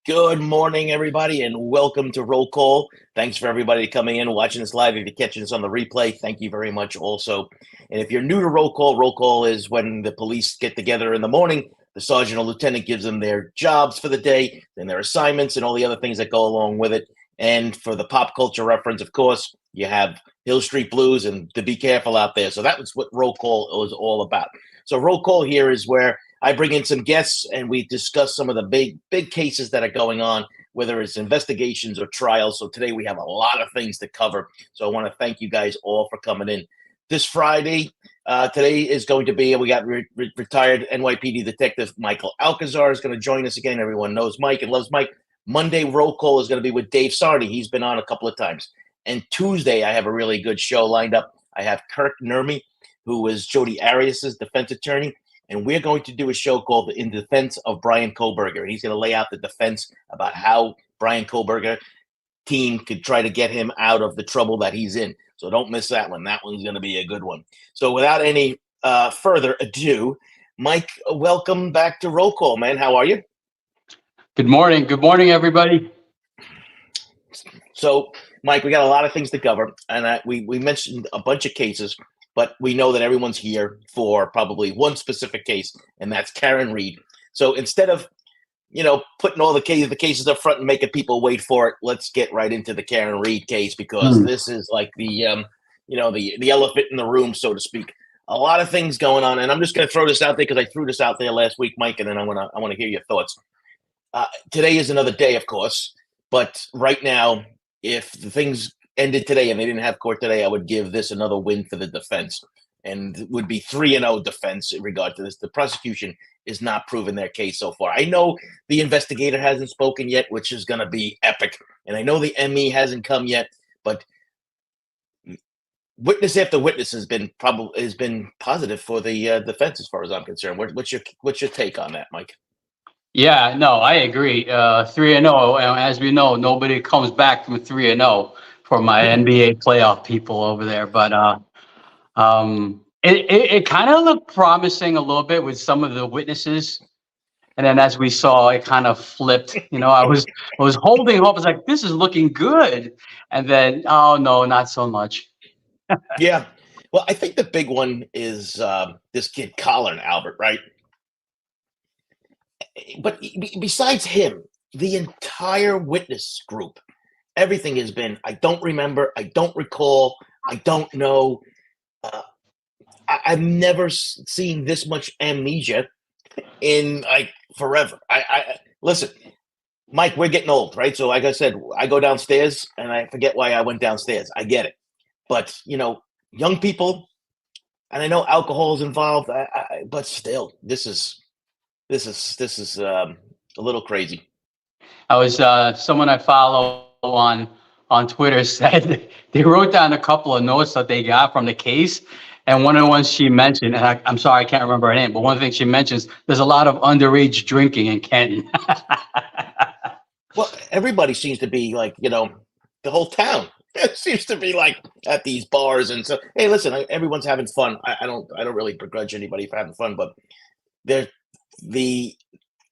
Good morning, everybody, and welcome to Roll Call. Thanks for everybody coming in, watching us live. If you're catching us on the replay, thank you very much also. And if you're new to Roll Call is when the police get together in the morning. The sergeant or lieutenant gives them their jobs for the day, and their assignments, and all the other things that go along with it. And for the pop culture reference, of course, you have Hill Street Blues and To Be Careful Out There. So that was what Roll Call was all about. So Roll Call here is where I bring in some guests and we discuss some of the big cases that are going on, whether it's investigations or trials. So today we have a lot of things to cover. So I want to thank you guys all for coming in. This Friday, today is going to be, we got retired NYPD Detective Michael Alcazar is going to join us again. Everyone knows Mike and loves Mike. Monday Roll Call is going to be with Dave Sardi. He's been on a couple of times. And Tuesday, I have a really good show lined up. I have Kirk Nurmi, who is Jodi Arias's defense attorney. And we're going to do a show called In Defense of Bryan Kohberger. And he's going to lay out the defense about how Bryan Kohberger team could try to get him out of the trouble that he's in. So don't miss that one. That one's going to be a good one. So without any further ado, Mike, welcome back to Roll Call, man. How are you? Good morning. Good morning, everybody. So, Mike, we got a lot of things to cover. And we mentioned a bunch of cases. But we know that everyone's here for probably one specific case, and that's Karen Read. So instead of, putting all the cases up front and making people wait for it, let's get right into the Karen Read case because this is like the elephant in the room, so to speak. A lot of things going on, and I'm just going to throw this out there because I threw this out there last week, Mike, and then I want to hear your thoughts. Today is another day, of course, but right now, if the things ended today and they didn't have court today, I would give this another win for the defense and it would be 3-0 defense in regard to this. The prosecution is not proving their case so far. I know the investigator hasn't spoken yet, which is going to be epic. And I know the ME hasn't come yet, but witness after witness has been positive for the defense as far as I'm concerned. What's your take on that, Mike? Yeah, no, I agree. 3-0. As we know, nobody comes back from 3-0 for my NBA playoff people over there. But it kind of looked promising a little bit with some of the witnesses. And then as we saw, it kind of flipped. I was holding hope. I was like, this is looking good. And then, oh, no, not so much. Yeah. Well, I think the big one is this kid, Colin Albert, right? But besides him, the entire witness group, everything has been, I don't remember, I don't recall, I don't know. I've never seen this much amnesia in like forever. I listen, Mike, we're getting old, right? So like I said, I go downstairs and I forget why I went downstairs. I get it. But, young people, and I know alcohol is involved, but still, this is a little crazy. I was someone I follow on Twitter said they wrote down a couple of notes that they got from the case. And one of the ones she mentioned, and I'm sorry, I can't remember her name, but one thing she mentions, there's a lot of underage drinking in Canton. Well, everybody seems to be like, the whole town seems to be like at these bars. And so, hey, listen, everyone's having fun. I don't really begrudge anybody for having fun, but the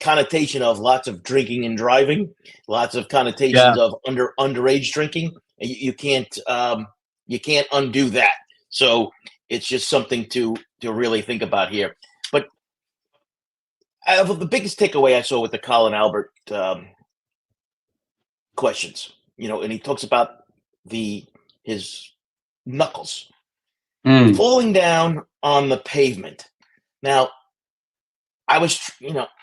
connotation of lots of drinking and driving, lots of connotations of underage drinking. You can't undo that. So it's just something to really think about here. But the biggest takeaway I saw with the Colin Albert questions, and he talks about his knuckles falling down on the pavement. Now, I was,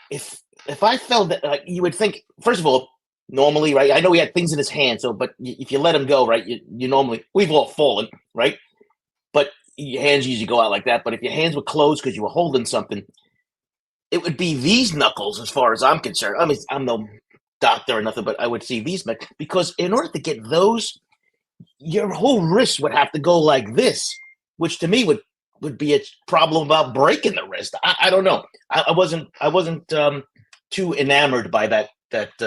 if I felt that, like, you would think, first of all, normally, right? I know he had things in his hand, so, but if you let him go, right, you normally, we've all fallen, right? But your hands usually go out like that. But if your hands were closed because you were holding something, it would be these knuckles, as far as I'm concerned. I mean, I'm no doctor or nothing, but I would see these, because in order to get those, your whole wrist would have to go like this, which to me would be a problem about breaking the wrist. I don't know. I wasn't too enamored by that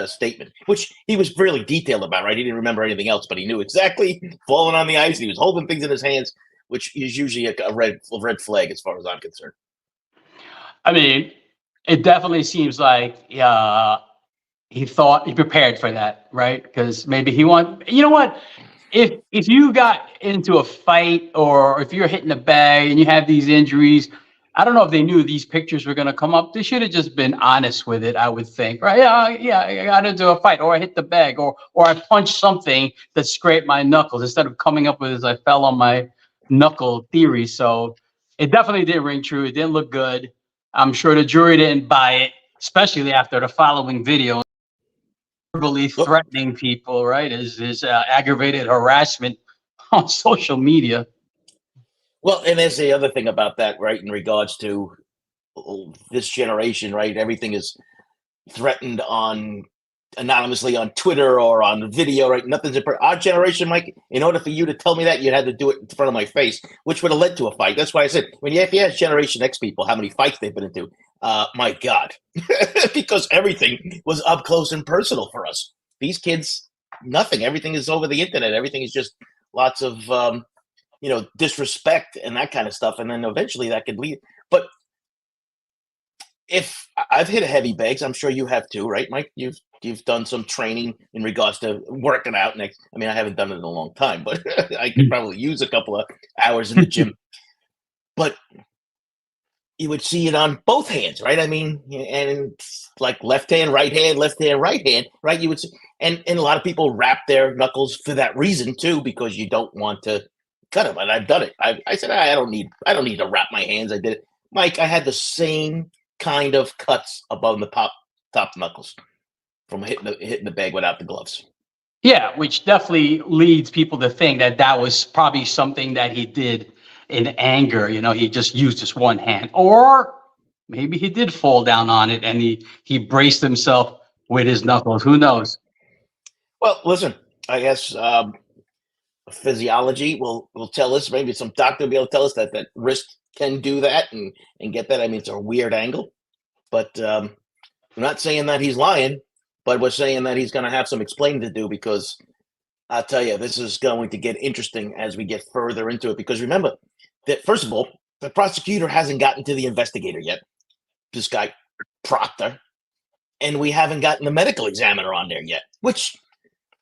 statement, which he was really detailed about, right? He didn't remember anything else, but he knew exactly falling on the ice. He was holding things in his hands, which is usually a red flag as far as I'm concerned. I mean, it definitely seems like he thought he prepared for that, right? Because maybe he you know what? If you got into a fight or if you're hitting a bag and you have these injuries, I don't know if they knew these pictures were going to come up. They should have just been honest with it, I would think. Right? Yeah, I got into a fight, or I hit the bag, or I punched something that scraped my knuckles, instead of coming up with this I fell on my knuckle theory. So it definitely didn't ring true. It didn't look good. I'm sure the jury didn't buy it, especially after the following video, verbally Well, threatening people, right? Is aggravated harassment on social media. well, and there's the other thing about that, right? In regards to this generation, right? Everything is threatened on anonymously on Twitter or on video, right? Nothing's our generation, Mike. In order for you to tell me that, you had to do it in front of my face, which would have led to a fight. That's why I said if you ask Generation X people how many fights they've been into, my God, because everything was up close and personal for us. These kids, nothing. Everything is over the internet. Everything is just lots of disrespect and that kind of stuff, and then eventually that could lead. But if I've hit a heavy bags, I'm sure you have too, right, Mike? You've done some training in regards to working out. Next, I mean, I haven't done it in a long time, but I could probably use a couple of hours in the gym. But you would see it on both hands, right? I mean, and like left hand, right hand, right? You would see, and a lot of people wrap their knuckles for that reason too, because you don't want to cut them. And I've done it. I said I don't need to wrap my hands. I did it, Mike. I had the same kind of cuts above the top knuckles from hitting the bag without the gloves. Yeah, which definitely leads people to think that that was probably something that he did in anger. You know, he just used his one hand, or maybe he did fall down on it and he braced himself with his knuckles. Who knows? Well, listen, I guess physiology will tell us. Maybe some doctor will be able to tell us that wrist can do that and get that. I mean, it's a weird angle, but we're not saying that he's lying, but we're saying that he's going to have some explaining to do, because I'll tell you, this is going to get interesting as we get further into it. Because remember that, first of all, the prosecutor hasn't gotten to the investigator yet, this guy Proctor, and we haven't gotten the medical examiner on there yet, which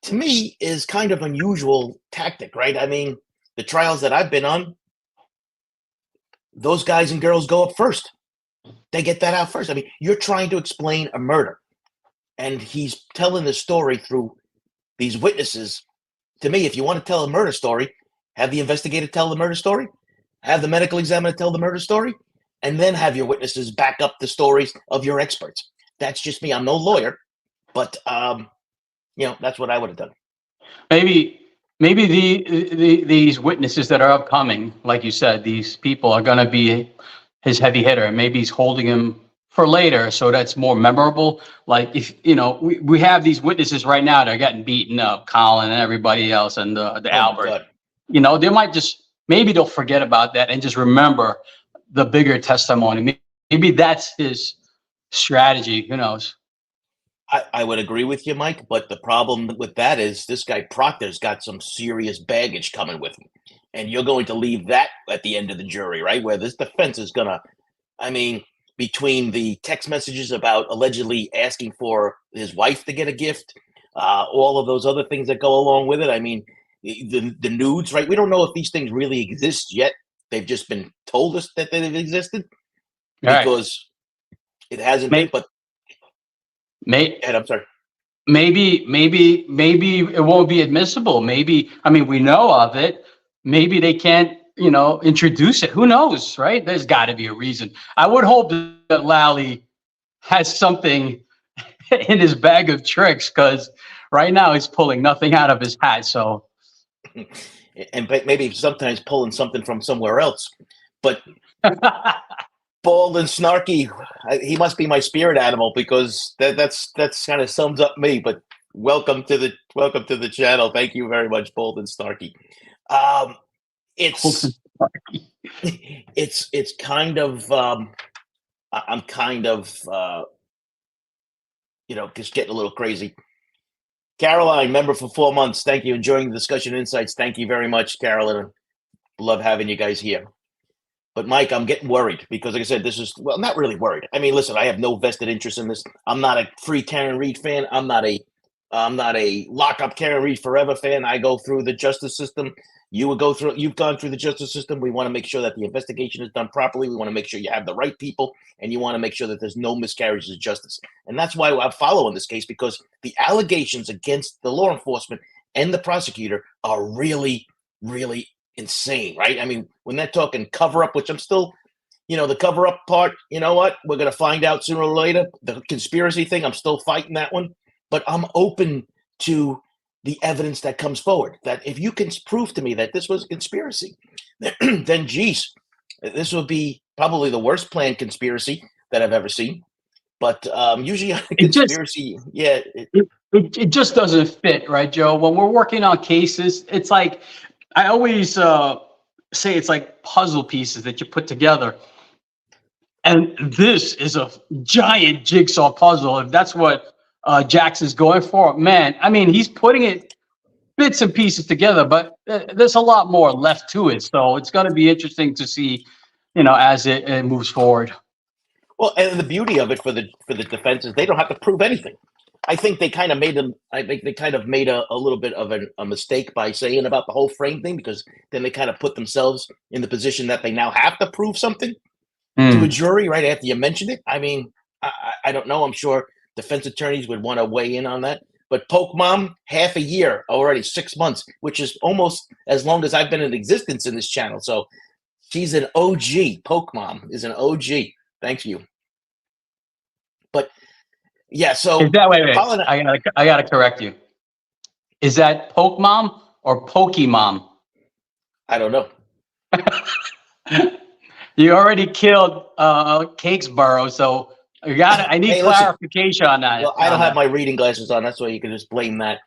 to me is kind of unusual tactic, right? I mean, the trials that I've been on, those guys and girls go up first. They get that out first. I mean, you're trying to explain a murder, and he's telling the story through these witnesses. To me, if you want to tell a murder story, have the investigator tell the murder story, have the medical examiner tell the murder story, and then have your witnesses back up the stories of your experts. That's just me. I'm no lawyer, but that's what I would have done. Maybe these witnesses that are upcoming, like you said, these people are going to be his heavy hitter, and maybe he's holding him for later, so that's more memorable. Like, if we have these witnesses right now that are getting beaten up, Colin and everybody else, and the Albert. They might just, maybe they'll forget about that and just remember the bigger testimony. Maybe that's his strategy. Who knows? I would agree with you, Mike, but the problem with that is this guy Proctor's got some serious baggage coming with him. And you're going to leave that at the end of the jury, right? Where this defense is going to, I mean, between the text messages about allegedly asking for his wife to get a gift, all of those other things that go along with it. I mean, the nudes, right? We don't know if these things really exist yet. They've just been told us that they've existed because it hasn't been, but I'm sorry. Maybe it won't be admissible. Maybe, I mean, we know of it. Maybe they can't, introduce it. Who knows, right? There's got to be a reason. I would hope that Lally has something in his bag of tricks, because right now he's pulling nothing out of his hat. So, and maybe sometimes pulling something from somewhere else, but. Bald and snarky, he must be my spirit animal, because that's kind of sums up me. But welcome to the channel. Thank you very much, Bald and snarky. It's kind of I'm kind of just getting a little crazy. Caroline, member for 4 months. Thank you. Enjoying the discussion insights. Thank you very much, Carolyn. Love having you guys here. But Mike, I'm getting worried because, like I said, this is well, not really worried. I mean, listen, I have no vested interest in this. I'm not a free Karen Reed fan. I'm not a lock up Karen Reed forever fan. I go through the justice system. You would go through. You've gone through the justice system. We want to make sure that the investigation is done properly. We want to make sure you have the right people, and you want to make sure that there's no miscarriages of justice. And that's why I'm following this case, because the allegations against the law enforcement and the prosecutor are really, really insane, right? I mean, when they're talking cover up, which I'm still, the cover up part, you know what? We're going to find out sooner or later. The conspiracy thing, I'm still fighting that one, but I'm open to the evidence that comes forward. That if you can prove to me that this was a conspiracy, then geez, this would be probably the worst planned conspiracy that I've ever seen. But usually, a conspiracy, it just doesn't fit, right, Joe? When we're working on cases, it's like I always say it's like puzzle pieces that you put together. And this is a giant jigsaw puzzle. If that's what Jackson's going for, man, I mean, he's putting it bits and pieces together, but there's a lot more left to it. So it's going to be interesting to see, as it moves forward. Well, and the beauty of it for the defense is they don't have to prove anything. I think they kind of made them. I think they kind of made a little bit of a mistake by saying about the whole frame thing, because then they kind of put themselves in the position that they now have to prove something to a jury right after you mentioned it. I mean, I don't know. I'm sure defense attorneys would want to weigh in on that. But Poke Mom, half a year already, 6 months, which is almost as long as I've been in existence in this channel. So she's an OG. Poke Mom is an OG. Thank you. But yeah, so is that wait? I gotta correct you. Is that Poke Mom or Pokey Mom? I don't know. You already killed Cakesborough, so I need clarification on that. Well, I don't have my reading glasses on. That's why you can just blame that.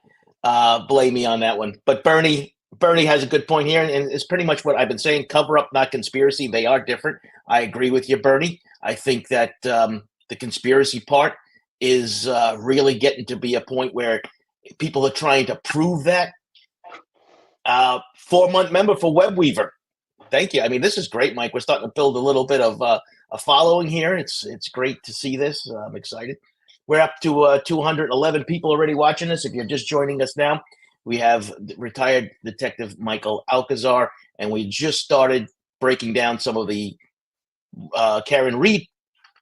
Blame me on that one. But Bernie has a good point here, and it's pretty much what I've been saying. Cover up, not conspiracy. They are different. I agree with you, Bernie. I think that the conspiracy part is really getting to be a point where people are trying to prove that. 4-month member for WebWeaver. Thank you. I mean, this is great, Mike. We're starting to build a little bit of a following here. It's great to see this. I'm excited. We're up to 211 people already watching this. If you're just joining us now, we have retired Detective Michael Alcazar, and we just started breaking down some of the Karen Reed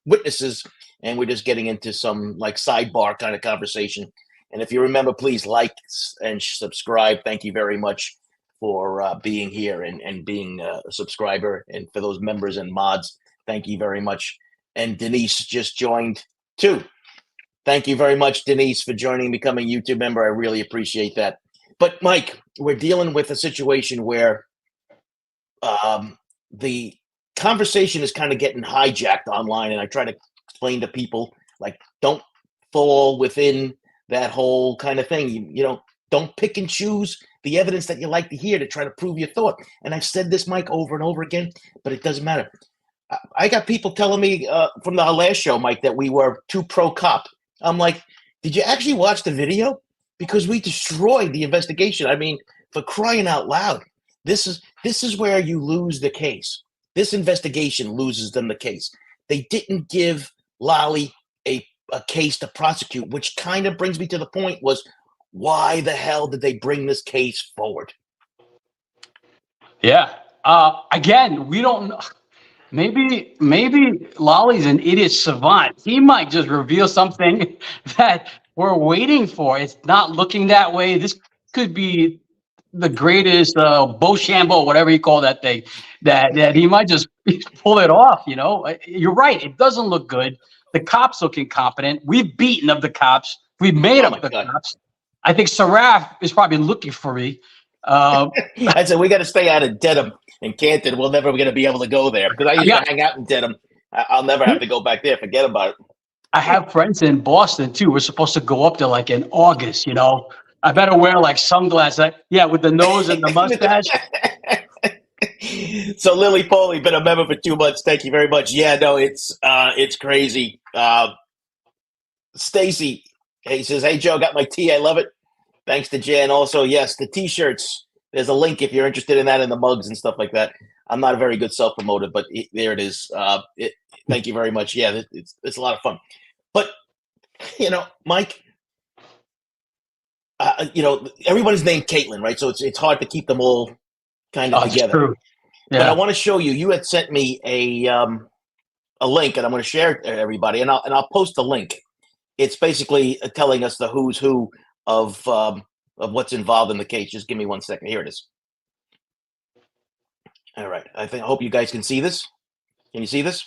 witnesses, and we're just getting into some like sidebar kind of conversation. And if you remember, please like and subscribe. Thank you very much for being here and being a subscriber. And for those members and mods, thank you very much. And Denise just joined too. Thank you very much, Denise, for joining, becoming a YouTube member. I really appreciate that. But Mike, we're dealing with a situation where the conversation is kind of getting hijacked online. And I try to explain to people, like, don't fall within that whole kind of thing. You know, don't pick and choose the evidence that you like to hear to try to prove your thought. And I've said this, Mike, over and over again, but it doesn't matter. I got people telling me from the last show, Mike, that we were too pro-cop. I'm like, did you actually watch the video? Because we destroyed the investigation. I mean, for crying out loud, this is where you lose the case. This investigation loses them the case. They didn't give Lolly a case to prosecute, which kind of brings me to the point was, why the hell did they bring this case forward? Yeah. Again, we don't know. Maybe Lolly's an idiot savant. He might just reveal something that we're waiting for. It's not looking that way. This could be the greatest Beauchambeau, whatever you call that thing, that he might just pull it off. You know, you're right. It doesn't look good. The cops look incompetent. We've beaten up the cops. We've made up the cops. I think Saraf is probably looking for me. I said, we got to stay out of Dedham and Canton. We're never going to be able to go there because I used to hang out in Dedham. I'll never have to go back there. Forget about it. I have friends in Boston too. We're supposed to go up there like in August, you know. I better wear like sunglasses. Yeah, with the nose and the mustache. So Lily Foley, been a member for 2 months. Thank you very much. Yeah, no, it's crazy. Stacy, he says, hey Joe, got my tee. I love it. Thanks to Jan. Also, yes, the t-shirts. there's a link if you're interested in that, and the mugs and stuff like that. I'm not a very good self-promoter, but there it is. Thank you very much. Yeah, it's a lot of fun. But Mike, everybody's named Caitlin, right? So it's hard to keep them all kind of together. True. Yeah. But I want to show you. You had sent me a link, and I'm going to share it to everybody, and I'll post the link. It's basically telling us the who's who of what's involved in the case. Just give me 1 second. Here it is. All right. I hope you guys can see this. Can you see this?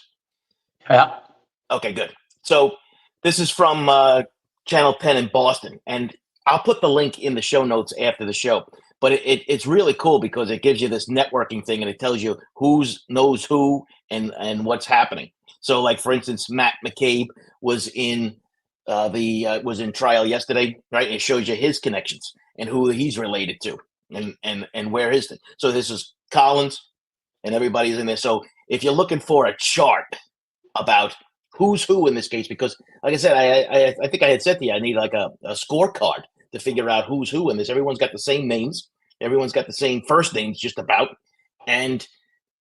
Yeah. Okay, good. So this is from Channel 10 in Boston, and I'll put the link in the show notes after the show. But it's really cool because it gives you this networking thing, and it tells you who knows who and what's happening. So, like for instance, Matt McCabe was in was in trial yesterday, right? And it shows you his connections and who he's related to, and where his. So this is Collins, and everybody's in there. So if you're looking for a chart about who's who in this case, because like I said, I think I had said to you, I need like a scorecard to figure out who's who in this. Everyone's got the same names. Everyone's got the same first names just about. And,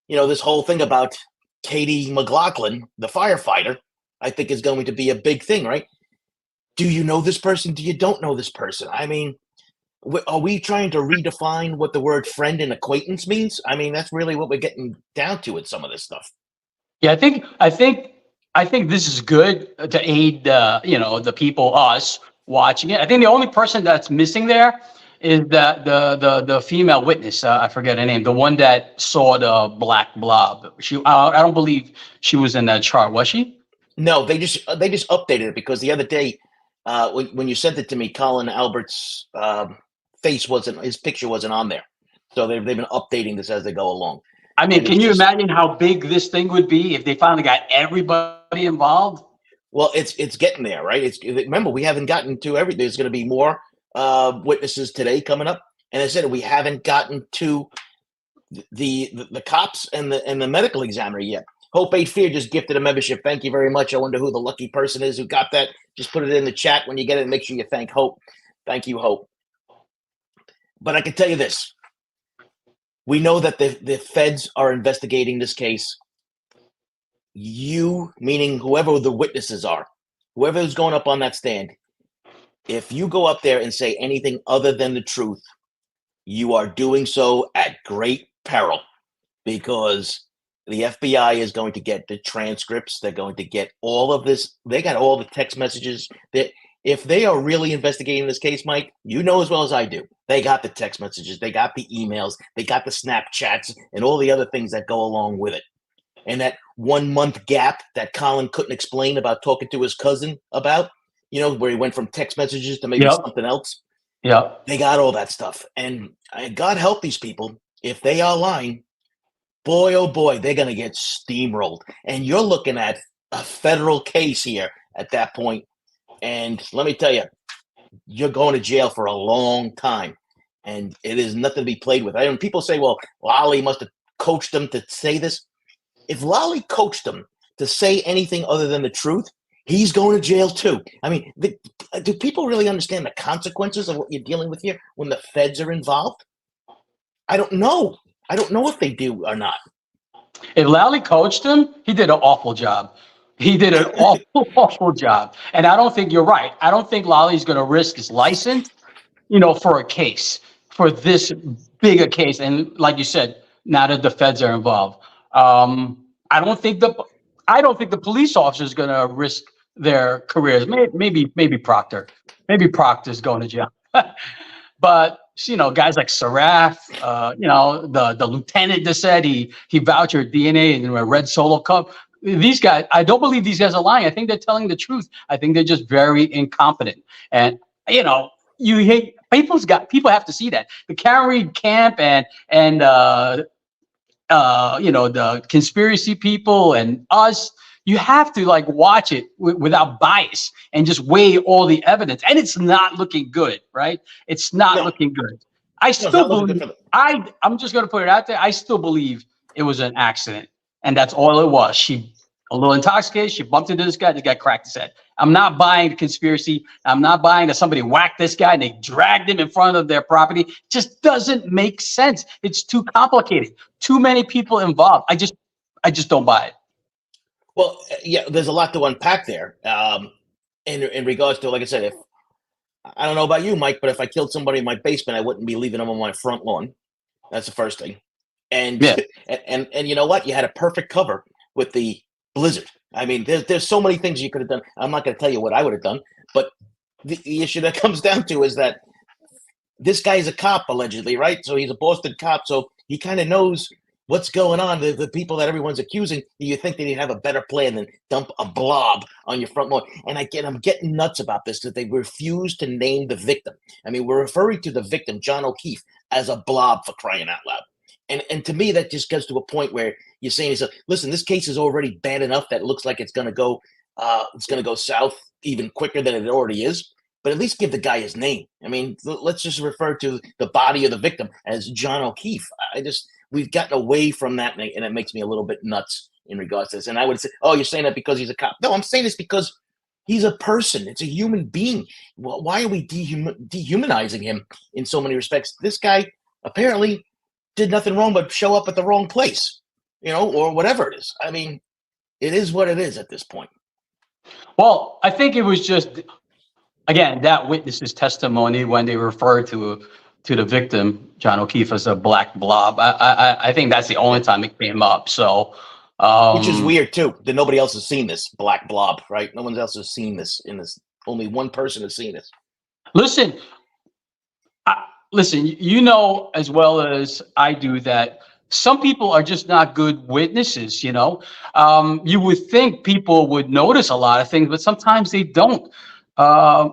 this whole thing about Katie McLaughlin, the firefighter, I think is going to be a big thing, right? Do you know this person? Do you don't know this person? I mean, are we trying to redefine what the word friend and acquaintance means? I mean, that's really what we're getting down to with some of this stuff. Yeah, I think this is good to aid the people, us watching it. I think the only person that's missing there is that the female witness. I forget her name, the one that saw the black blob. I don't believe she was in that chart, was she? No, they just updated it because the other day when you sent it to me, Colin Albert's his picture wasn't on there. So they've been updating this as they go along. I mean, can you imagine how big this thing would be if they finally got everybody involved? Well, it's getting there, right? Remember, we haven't gotten to everything. There's going to be more witnesses today coming up, and I said we haven't gotten to the cops and the medical examiner yet. Hope Ain't Fear just gifted a membership. Thank you very much. I wonder who the lucky person is who got that. Just put it in the chat when you get it. Make sure you thank Hope. Thank you, Hope. But I can tell you this. We know that the feds are investigating this case. You, meaning whoever the witnesses are, whoever is going up on that stand, if you go up there and say anything other than the truth, you are doing so at great peril because the FBI is going to get the transcripts. They're going to get all of this. They got all the text messages. That if they are really investigating this case, Mike, you know as well as I do, they got the text messages, they got the emails, they got the Snapchats, and all the other things that go along with it. And that 1 month gap that Colin couldn't explain about talking to his cousin about, where he went from text messages to maybe something else. Yeah, they got all that stuff. And God help these people if they are lying. Boy, oh boy, they're going to get steamrolled. And you're looking at a federal case here at that point. And let me tell you, you're going to jail for a long time. And it is nothing to be played with. People say, well, Lolly must have coached them to say this. If Lolly coached them to say anything other than the truth, he's going to jail too. I mean, do people really understand the consequences of what you're dealing with here when the feds are involved? I don't know. I don't know if they do or not. If Lally coached him, he did an awful job. He did an awful job. And I don't think you're right. I don't think Lolly's going to risk his license, for a case, for this big a case. And like you said, now that the feds are involved, I don't think the police officer is going to risk their careers. Maybe Proctor. Maybe Proctor's going to jail. But guys like Saraf, the lieutenant that said he vouched DNA in a red Solo cup. These guys, I don't believe these guys are lying. I think they're telling the truth. I think they're just very incompetent. And you hate people have to see that. The Karen Reed camp and the conspiracy people and us. You have to watch it without bias and just weigh all the evidence. And it's not looking good, right? It's not looking good. I still believe, I'm just going to put it out there. I still believe it was an accident. And that's all it was. A little intoxicated. She bumped into this guy. The guy cracked his head. I'm not buying the conspiracy. I'm not buying that somebody whacked this guy and they dragged him in front of their property. It just doesn't make sense. It's too complicated. Too many people involved. I just don't buy it. Well, yeah, there's a lot to unpack there. In regards to, like I said, if I don't know about you, Mike, but if I killed somebody in my basement, I wouldn't be leaving them on my front lawn. That's the first thing. And Yeah. and you know what? You had a perfect cover with the blizzard. I mean, there's so many things you could have done. I'm not going to tell you what I would have done, but the issue that comes down to is that this guy's a cop allegedly, right? So he's a Boston cop, so he kind of knows what's going on. The people that everyone's accusing, you think that he'd have a better plan than dump a blob on your front lawn. And I'm getting nuts about this that they refuse to name the victim. I mean, we're referring to the victim, John O'Keefe, as a blob, for crying out loud. And to me, that just gets to a point where you're saying, listen, this case is already bad enough that it looks like it's going to go south even quicker than it already is. But at least give the guy his name. I mean, let's just refer to the body of the victim as John O'Keefe. We've gotten away from that, and it makes me a little bit nuts in regards to this. And I would say, oh, you're saying that because he's a cop. No, I'm saying this because he's a person. It's a human being. Well, why are we dehumanizing him in so many respects? This guy apparently did nothing wrong but show up at the wrong place, or whatever it is. I mean, it is what it is at this point. Well, I think it was just, again, that witness's testimony when they referred to the victim, John O'Keefe, as a black blob. I think that's the only time it came up. So, which is weird too. That nobody else has seen this black blob, right? No one else has seen this in this. Only one person has seen this. Listen, you know as well as I do that some people are just not good witnesses. You would think people would notice a lot of things, but sometimes they don't. I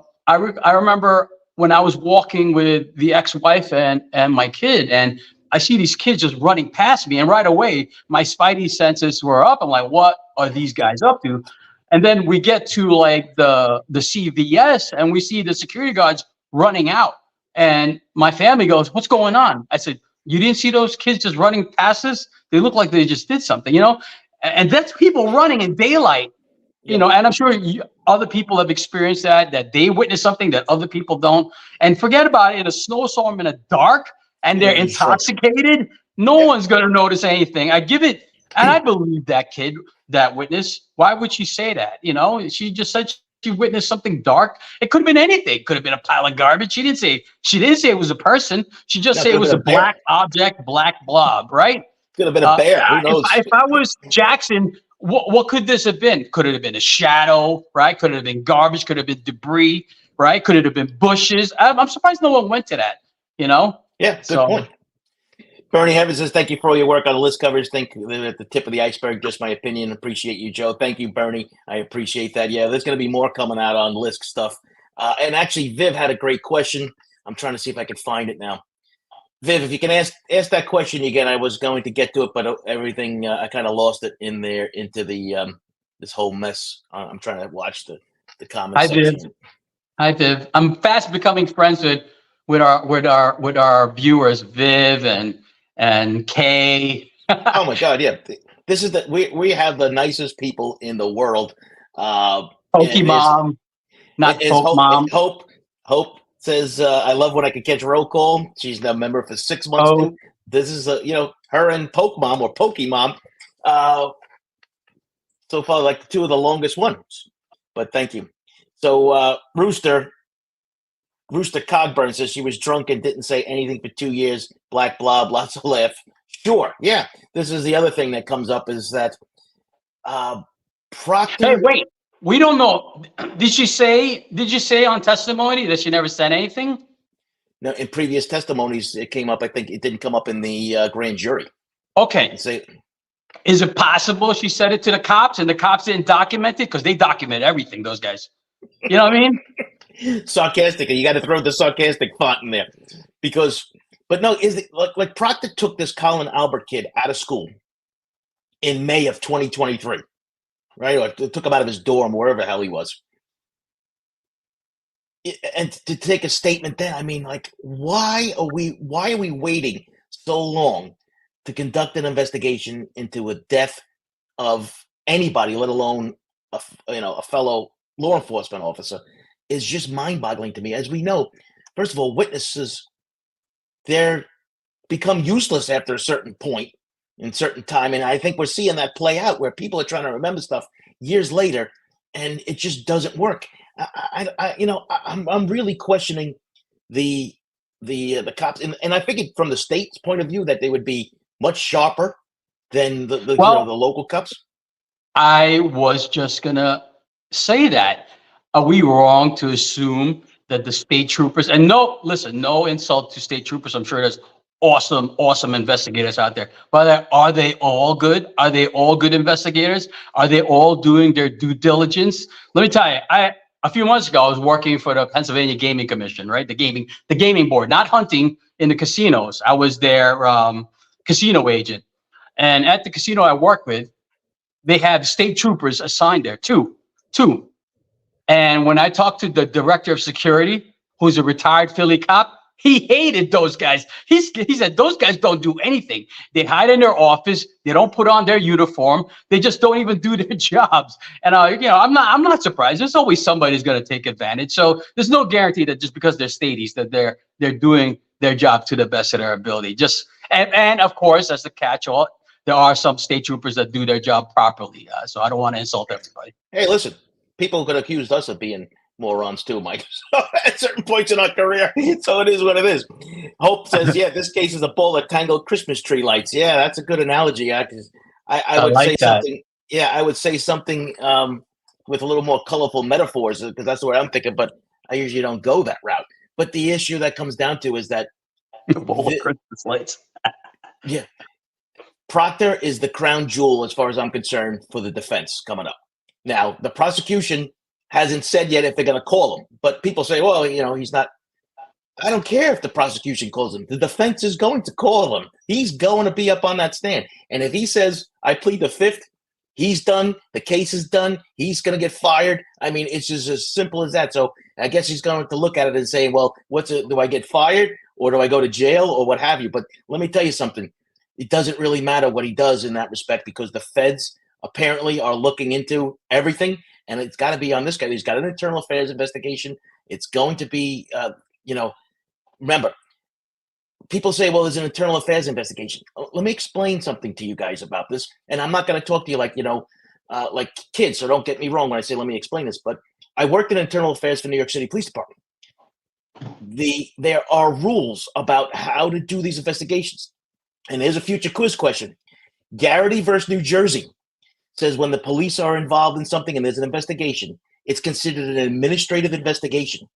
remember when I was walking with the ex-wife and my kid, and I see these kids just running past me, and right away my spidey senses were up. I'm like, what are these guys up to? And then we get to like the CVS, and we see the security guards running out, and my family goes, what's going on? I said, you didn't see those kids just running past us? They look like they just did something, and that's people running in daylight. And I'm sure other people have experienced that they witness something that other people don't. And forget about it, in a snowstorm in the dark, and they're intoxicated, no one's going to notice anything. I give it, and I believe that kid, that witness. Why would she say that? She just said she witnessed something dark. It could have been anything. It could have been a pile of garbage. She didn't say it was a person. She just said it was a black object, black blob, right? Could have been a bear. Who knows? If I was Jackson, what could this have been? Could it have been a shadow, right? Could it have been garbage? Could it have been debris, right? Could it have been bushes? I'm surprised no one went to that, Yeah, good point. Bernie Heaven says, thank you for all your work on the list coverage. Think they're at the tip of the iceberg. Just my opinion. Appreciate you, Joe. Thank you, Bernie. I appreciate that. Yeah, there's going to be more coming out on list stuff. And actually, Viv had a great question. I'm trying to see if I can find it now. Viv, if you can ask that question again, I was going to get to it, but everything I kind of lost it in there into the this whole mess. I'm trying to watch the comments. Hi, Viv. I'm fast becoming friends with our viewers, Viv and Kay. Oh my God, yeah. This is we have the nicest people in the world. Pokey Mom, not Poke Mom. Hope says, I love when I can catch roll call. She's a member for 6 months too. This is her and Poke Mom or Pokey Mom. So far, like two of the longest ones. But thank you. So Rooster Cogburn says she was drunk and didn't say anything for 2 years. Black blob, lots of laugh. Sure, yeah. This is the other thing that comes up is that Proctor. Hey, wait. We don't know. Did you say on testimony that she never said anything? No, in previous testimonies, it came up. I think it didn't come up in the grand jury. Okay. Is it possible she said it to the cops and the cops didn't document it? Because they document everything, those guys. You know what I mean? Sarcastic. You got to throw the sarcastic font in there. But no, is it like Proctor took this Colin Albert kid out of school in May of 2023. Right, or took him out of his dorm, wherever the hell he was, and to take a statement then. I mean, like, why are we waiting so long to conduct an investigation into a death of anybody, let alone a fellow law enforcement officer is just mind-boggling to me. As we know, first of all, witnesses, they're become useless after a certain point in certain time. And I think we're seeing that play out where people are trying to remember stuff years later and it just doesn't work. I'm really questioning the the cops, and I figured from the state's point of view that they would be much sharper than the Well, the local cops. I was just gonna say that. Are we wrong to assume that the state troopers, and no, listen, no insult to state troopers. I'm sure there's awesome, awesome investigators out there. But are they all good? Are they all good investigators? Are they all doing their due diligence? Let me tell you, a few months ago, I was working for the Pennsylvania Gaming Commission, right? The gaming board, not hunting in the casinos. I was their casino agent. And at the casino I work with, they have state troopers assigned there, two. And when I talked to the director of security, who's a retired Philly cop, he hated those guys. He said those guys don't do anything. They hide in their office. They don't put on their uniform. They just don't even do their jobs. And I'm not surprised. There's always somebody who's going to take advantage. So there's no guarantee that just because they're staties that they're doing their job to the best of their ability. And of course, as the catch-all, there are some state troopers that do their job properly. So I don't want to insult everybody. Hey, listen, people could accuse us of being morons too, Mike. So at certain points in our career, so it is what it is. Hope says, yeah, this case is a bowl of tangled Christmas tree lights. Yeah, that's a good analogy. I would like say that. something. Yeah, I would say something with a little more colorful metaphors because that's what I'm thinking. But I usually don't go that route. But the issue that comes down to is that Bowl of Christmas lights. yeah, Proctor is the crown jewel as far as I'm concerned for the defense coming up. Now, the prosecution hasn't said yet if they're going to call him, but people say, well, he's not. I don't care if the prosecution calls him. The defense is going to call him. He's going to be up on that stand. And if he says, I plead the fifth, he's done. The case is done. He's going to get fired. I mean, it's just as simple as that. So I guess he's going to look at it and say, well, do I get fired or do I go to jail or what have you? But let me tell you something. It doesn't really matter what he does in that respect because the feds apparently are looking into everything. And it's got to be on this guy. He's got an internal affairs investigation. It's going to be, remember, people say, well, there's an internal affairs investigation. Let me explain something to you guys about this. And I'm not going to talk to you like kids. So don't get me wrong when I say, let me explain this. But I worked in internal affairs for New York City Police Department. There are rules about how to do these investigations. And here's a future quiz question. Garrity versus New Jersey says when the police are involved in something and there's an investigation, it's considered an administrative investigation.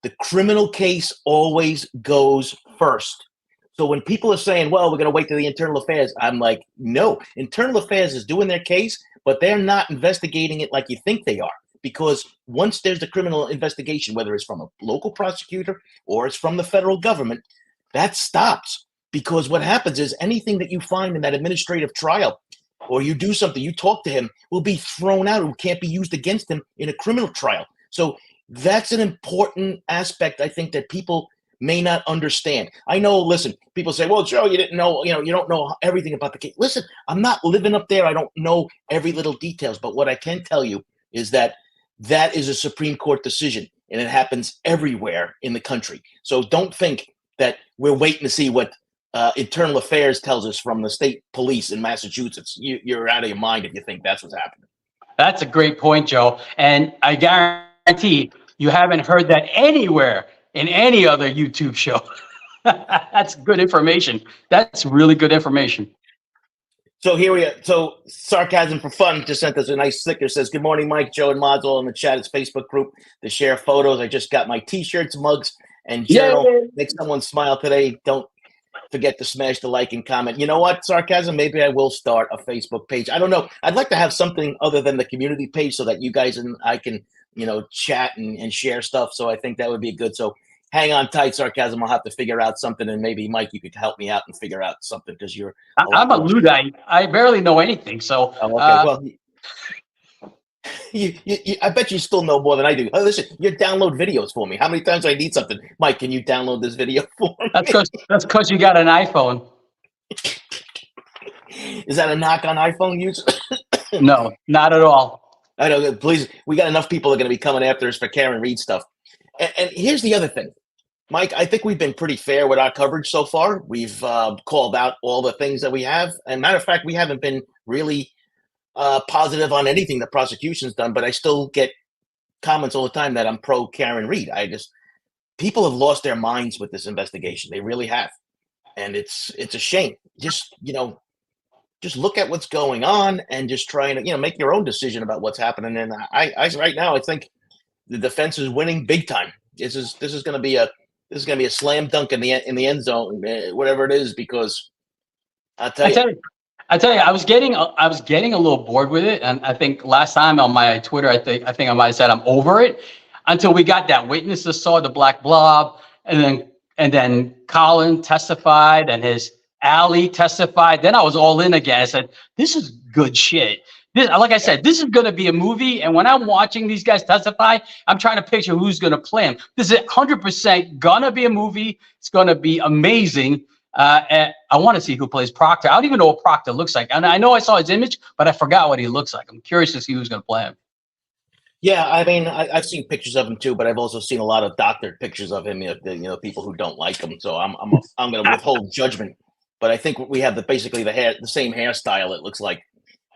The criminal case always goes first. So when people are saying, well, we're going to wait till the internal affairs, I'm like, no, internal affairs is doing their case, but they're not investigating it like you think they are. Because once there's the criminal investigation, whether it's from a local prosecutor or it's from the federal government, that stops. Because what happens is anything that you find in that administrative trial or you do something, you talk to him, will be thrown out. It can't be used against him in a criminal trial. So that's an important aspect, I think, that people may not understand. I know, listen, people say, well, Joe, you didn't know, you don't know everything about the case. Listen, I'm not living up there. I don't know every little details. But what I can tell you is that is a Supreme Court decision, and it happens everywhere in the country. So don't think that we're waiting to see what internal affairs tells us from the state police in Massachusetts. You're out of your mind if you think that's what's happening. That's a great point, Joe. And I guarantee you haven't heard that anywhere in any other YouTube show. That's good information. That's really good information. So here we are. So Sarcasm for Fun just sent us a nice sticker. Says, good morning, Mike, Joe, and Mods all in the chat. It's Facebook group to share photos. I just got my T-shirts, mugs, and journal. Yay. Make someone smile today. Don't forget to smash the like and comment. You know what, Sarcasm? Maybe I will start a Facebook page. I don't know. I'd like to have something other than the community page so that you guys and I can, chat and share stuff. So I think that would be good. So hang on tight, Sarcasm. I'll have to figure out something. And maybe, Mike, you could help me out and figure out something because you're I'm a Luddite. I barely know anything. So, okay. Well, I bet you still know more than I do. Oh, listen, you download videos for me. How many times do I need something? Mike, can you download this video for me? That's because you got an iPhone. Is that a knock on iPhone use? No, not at all. I know. Please, we got enough people that are going to be coming after us for Karen Reed stuff. And here's the other thing, Mike. I think we've been pretty fair with our coverage so far. We've called out all the things that we have. And matter of fact, we haven't been really positive on anything the prosecution's done. But I still get comments all the time that I'm pro Karen Reed. People have lost their minds with this investigation. They really have, and it's a shame. Just look at what's going on and just try and make your own decision about what's happening. And I right now I think the defense is winning big time. This is going to be a slam dunk in the end zone, whatever it is, because I tell you, I was getting a little bored with it, and I think last time on my Twitter, I think I might have said I'm over it until we got that witness that saw the black blob, and then Colin testified, and his Ali testified. Then I was all in again. I said, "This is good shit." Like I said, this is going to be a movie, and when I'm watching these guys testify, I'm trying to picture who's going to play him. This is 100% gonna be a movie. It's going to be amazing. And I want to see who plays Proctor. I don't even know what Proctor looks like. And I know I saw his image, but I forgot what he looks like. I'm curious to see who's going to play him. Yeah, I mean, I've seen pictures of him too, but I've also seen a lot of doctored pictures of him. People who don't like him. So I'm going to withhold judgment. But I think we have basically the same hairstyle. It looks like.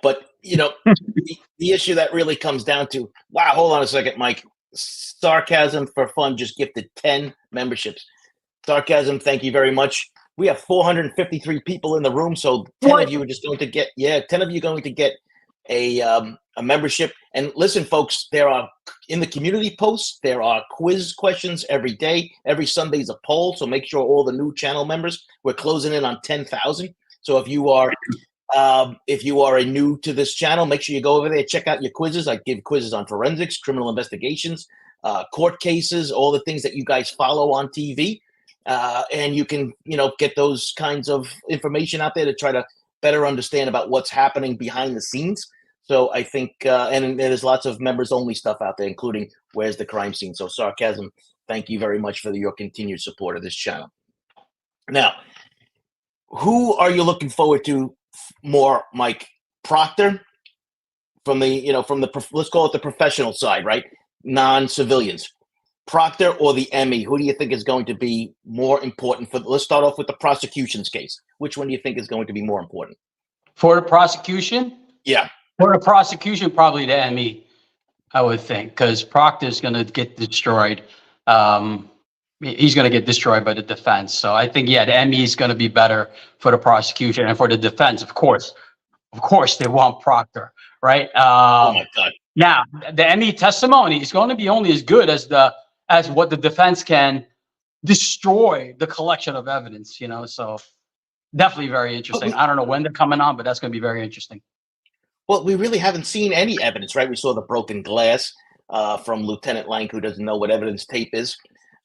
But the issue that really comes down to, wow, hold on a second, Mike. Sarcasm for Fun just gifted 10 memberships. Sarcasm, thank you very much. We have 453 people in the room, so 10 of you are just going to get 10 of you are going to get a membership. And listen, folks, there are in the community posts, there are quiz questions every day. Every Sunday is a poll, so make sure all the new channel members, we're closing in on 10,000. So if you are a new to this channel, make sure you go over there, check out your quizzes. I give quizzes on forensics, criminal investigations, court cases, all the things that you guys follow on TV. And you can, get those kinds of information out there to try to better understand about what's happening behind the scenes. So I think, and there's lots of members only stuff out there, including Where's the Crime Scene? So Sarcasm, thank you very much for your continued support of this channel. Now, who are you looking forward to more, Mike? Proctor from let's call it the professional side, right? Non-civilians. Proctor or the Emmy? Who do you think is going to be more important let's start off with the prosecution's case. Which one do you think is going to be more important? For the prosecution? Yeah. For the prosecution, probably the Emmy, I would think, because Proctor's going to get destroyed. He's going to get destroyed by the defense. So I think, the Emmy is going to be better for the prosecution, and for the defense, of course, they want Proctor, right? Oh my God. Now, the Emmy testimony is going to be only as good as what the defense can destroy the collection of evidence, so definitely very interesting. I don't know when they're coming on, but that's going to be very interesting. Well, we really haven't seen any evidence, right? We saw the broken glass from Lieutenant Lank, who doesn't know what evidence tape is.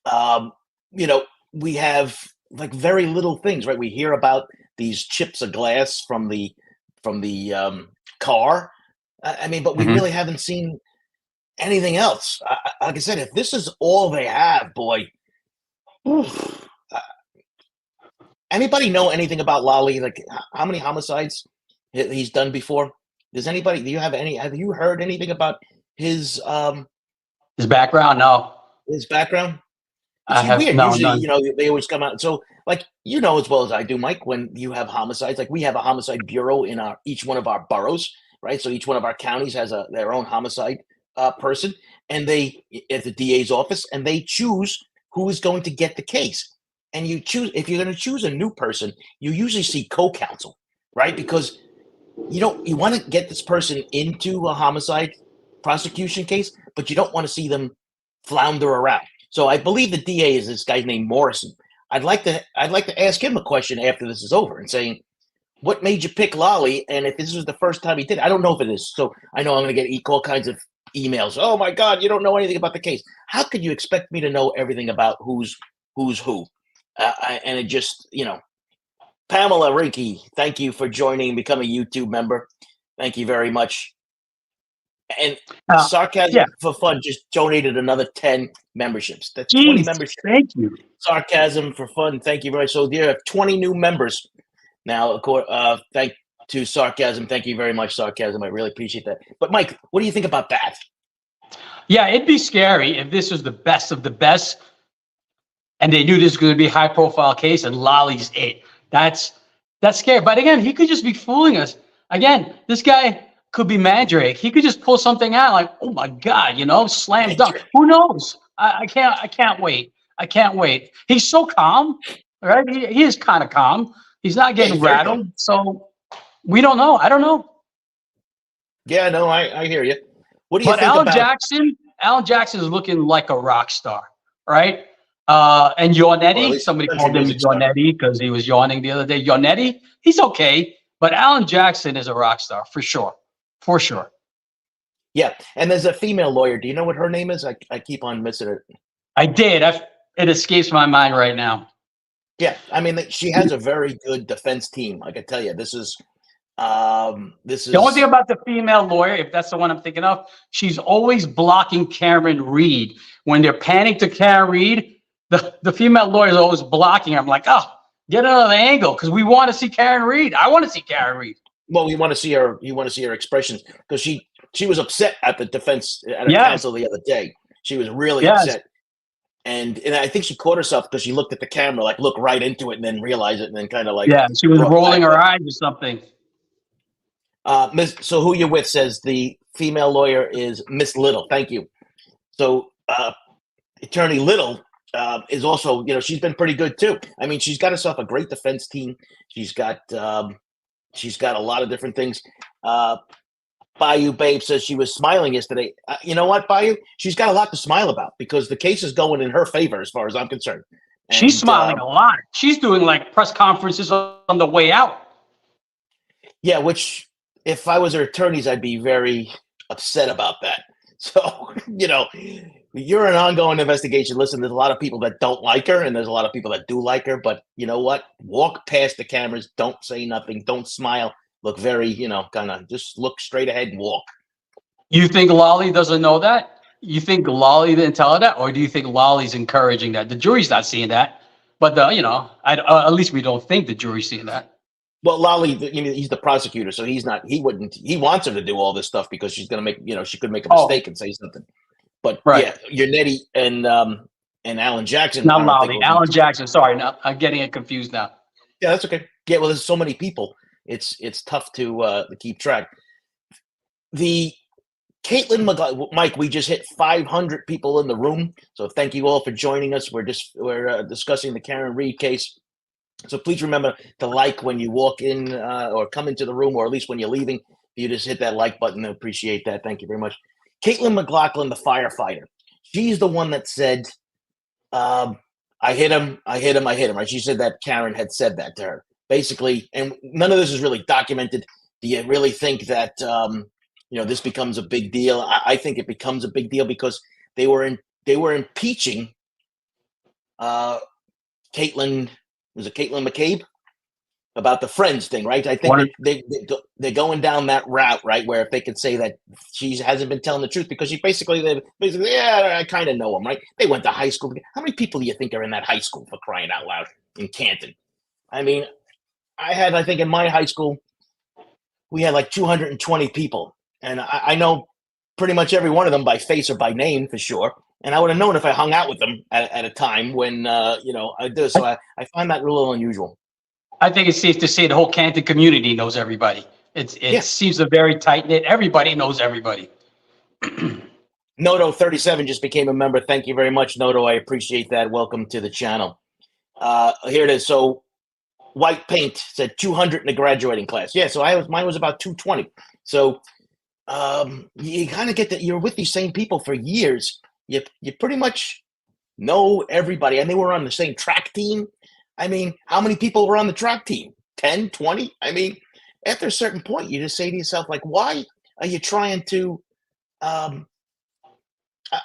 We have like very little things, right? We hear about these chips of glass from the car. But we really haven't seen anything else. Like I said, if this is all they have, boy. Anybody know anything about Lolly? Like how many homicides he's done before? Have you heard anything about his background? No. His background? I have weird. No, Usually, none. they always come out. So, like, as well as I do, Mike, when you have homicides, like we have a homicide bureau in each one of our boroughs, right? So each one of our counties has their own homicide person, and they at the DA's office, and they choose who is going to get the case. And if you're going to choose a new person, you usually see co-counsel, right? Because you want to get this person into a homicide prosecution case, but you don't want to see them flounder around. So I believe the DA is this guy named Morrison. I'd like to ask him a question after this is over and saying, what made you pick Lolly? And if this was the first time he did, I don't know if it is. So I know I'm going to get all kinds of emails. Oh my God, you don't know anything about the case. How could you expect me to know everything about who's who? And it just, Pamela Rinke, thank you for joining and becoming a YouTube member. Thank you very much. And Sarcasm for Fun just donated another 10 memberships. That's 20 memberships. Thank you. Sarcasm for Fun, thank you very much. So there are 20 new members now. Thank to sarcasm. Thank you very much, sarcasm. I really appreciate that. But Mike, what do you think about that? Yeah, it'd be scary if this was the best of the best and they knew this was going to be a high profile case and Lolly's it. That's scary. But again, he could just be fooling us. Again, this guy could be Mandrake. He could just pull something out like, oh my God, slam dunk. Who knows? I can't wait. I can't wait. He's so calm, right? He is kind of calm. He's not getting rattled. So we don't know. I don't know. Yeah, no, I hear you. What do you think Alan about Alan Jackson is looking like a rock star, right? And Yornetti, somebody called him Yornetti because he was yawning the other day. Yornetti, he's okay, but Alan Jackson is a rock star for sure, for sure. Yeah, and there's a female lawyer. Do you know what her name is? I keep on missing it. I did. It escapes my mind right now. Yeah, I mean, she has a very good defense team. I can tell you, this is the only thing about the female lawyer, if that's the one I'm thinking of, she's always blocking Karen Reed. When they're panning to Karen Reed, the female lawyer is always blocking her. I'm like, oh, get another angle because we want to see Karen Reed. I want to see Karen Reed. Well, you want to see her. You want to see her expressions because she was upset at the defense at her counsel the other day. She was really upset, and I think she caught herself because she looked at the camera, like look right into it, and then realized it, and then kind of like she was rolling her eyes or something. So who you with says the female lawyer is Miss Little. Thank you. So Attorney Little is also, she's been pretty good too. I mean, she's got herself a great defense team. She's got a lot of different things. Bayou Babe says she was smiling yesterday. You know what, Bayou? She's got a lot to smile about because the case is going in her favor as far as I'm concerned. And, she's smiling a lot. She's doing like press conferences on the way out. Yeah, which if I was her attorneys, I'd be very upset about that. So, you're an ongoing investigation. Listen, there's a lot of people that don't like her, and there's a lot of people that do like her. But you know what? Walk past the cameras. Don't say nothing. Don't smile. Look very, kind of just look straight ahead and walk. You think Lolly doesn't know that? You think Lolly didn't tell her that? Or do you think Lolly's encouraging that? The jury's not seeing that. But, at least we don't think the jury's seeing that. Well, Lolly, he's the prosecutor, so he wants her to do all this stuff because she's going to make, she could make a mistake and say something. But yeah, Yornetti and Alan Jackson. Not Lolly, Alan Jackson. Sorry, now I'm getting it confused now. Yeah, that's okay. Yeah, well, there's so many people. It's tough to keep track. The Caitlin McLaughlin, Mike, we just hit 500 people in the room. So thank you all for joining us. We're discussing the Karen Reed case. So please remember to like when you walk in or come into the room, or at least when you're leaving. You just hit that like button. I appreciate that. Thank you very much. Caitlin McLaughlin, the firefighter. She's the one that said, I hit him. Right? She said that Karen had said that to her. Basically, and none of this is really documented. Do you really think that this becomes a big deal? I think it becomes a big deal because they were impeaching Caitlin. Was it Caitlin McCabe about the Friends thing, right? I think they're going down that route, right? Where if they could say that she hasn't been telling the truth because they basically, I kind of know them, right? They went to high school. How many people do you think are in that high school, for crying out loud, in Canton? I mean, I think in my high school, we had like 220 people. And I know pretty much every one of them by face or by name for sure. And I would have known if I hung out with them at a time when, I do. So I find that a little unusual. I think it's safe to say the whole Canton community knows everybody. It seems a very tight-knit. Everybody knows everybody. Noto 37 just became a member. Thank you very much, Noto. I appreciate that. Welcome to the channel. Here it is. So White Paint said 200 in the graduating class. Yeah, so mine was about 220. So you kind of get that you're with these same people for years. You pretty much know everybody. And they were on the same track team. I mean, how many people were on the track team? 10, 20? I mean, after a certain point, you just say to yourself, like, why are you trying to, I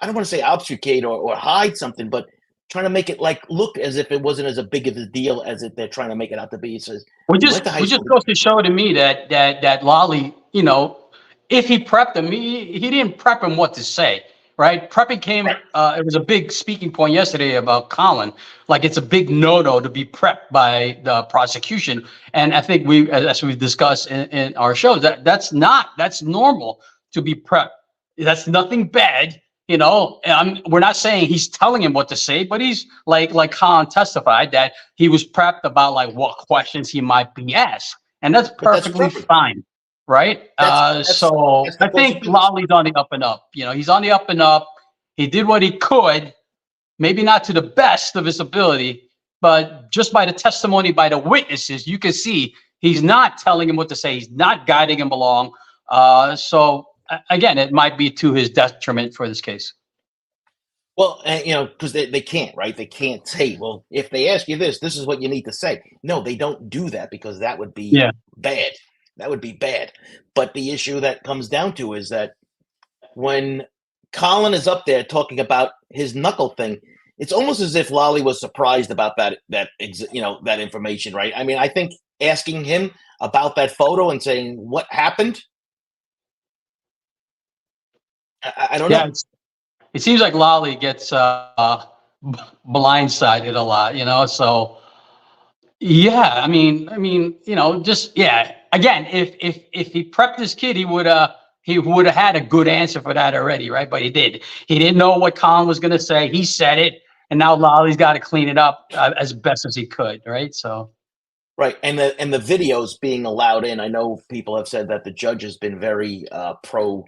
don't want to say obfuscate or hide something, but trying to make it look as if it wasn't as big of a deal as they're trying to make it out to be. It says, we just goes to show to me that Lolly, if he prepped him, he didn't prep him what to say. right? Prepping came, it was a big speaking point yesterday about Colin. Like, it's a big no-no to be prepped by the prosecution. And I think as we've discussed in our shows, that's normal to be prepped. That's nothing bad. We're not saying he's telling him what to say, but he's like Colin testified that he was prepped about like what questions he might be asked. And that's perfectly fine. Right. So I think Lolly's on the up and up. He's on the up and up. He did what he could, maybe not to the best of his ability, but just by the testimony, by the witnesses, you can see he's not telling him what to say. He's not guiding him along. So again, it might be to his detriment for this case. Well, because they can't, right? They can't say, well, if they ask you this is what you need to say. No, they don't do that because that would be bad. That would be bad. But the issue that comes down to is that when Colin is up there talking about his knuckle thing, it's almost as if Lolly was surprised about that information, right? I mean, I think asking him about that photo and saying what happened, I don't know. It seems like Lolly gets blindsided a lot, so yeah, I mean, again, if he prepped his kid, he would have had a good answer for that already, right? But he didn't know what Colin was going to say. He said it, and now Lolly's got to clean it up as best as he could, right? So, right, and the videos being allowed in. I know people have said that the judge has been very pro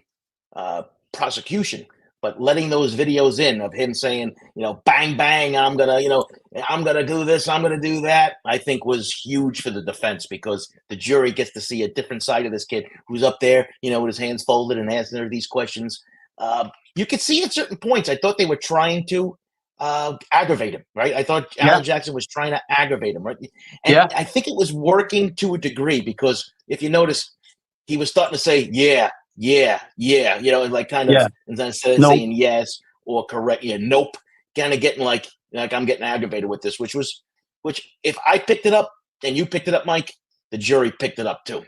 prosecution. But letting those videos in of him saying, bang, bang, I'm going to do this, I'm going to do that, I think was huge for the defense because the jury gets to see a different side of this kid who's up there, with his hands folded and answering these questions. You could see at certain points, I thought they were trying to aggravate him, right? I thought Alan Jackson was trying to aggravate him, right? And I think it was working to a degree because if you notice, he was starting to say, yeah, like kind of instead of saying yes or correct, nope, kind of getting like I'm getting aggravated with this, which if I picked it up and you picked it up, Mike, the jury picked it up too.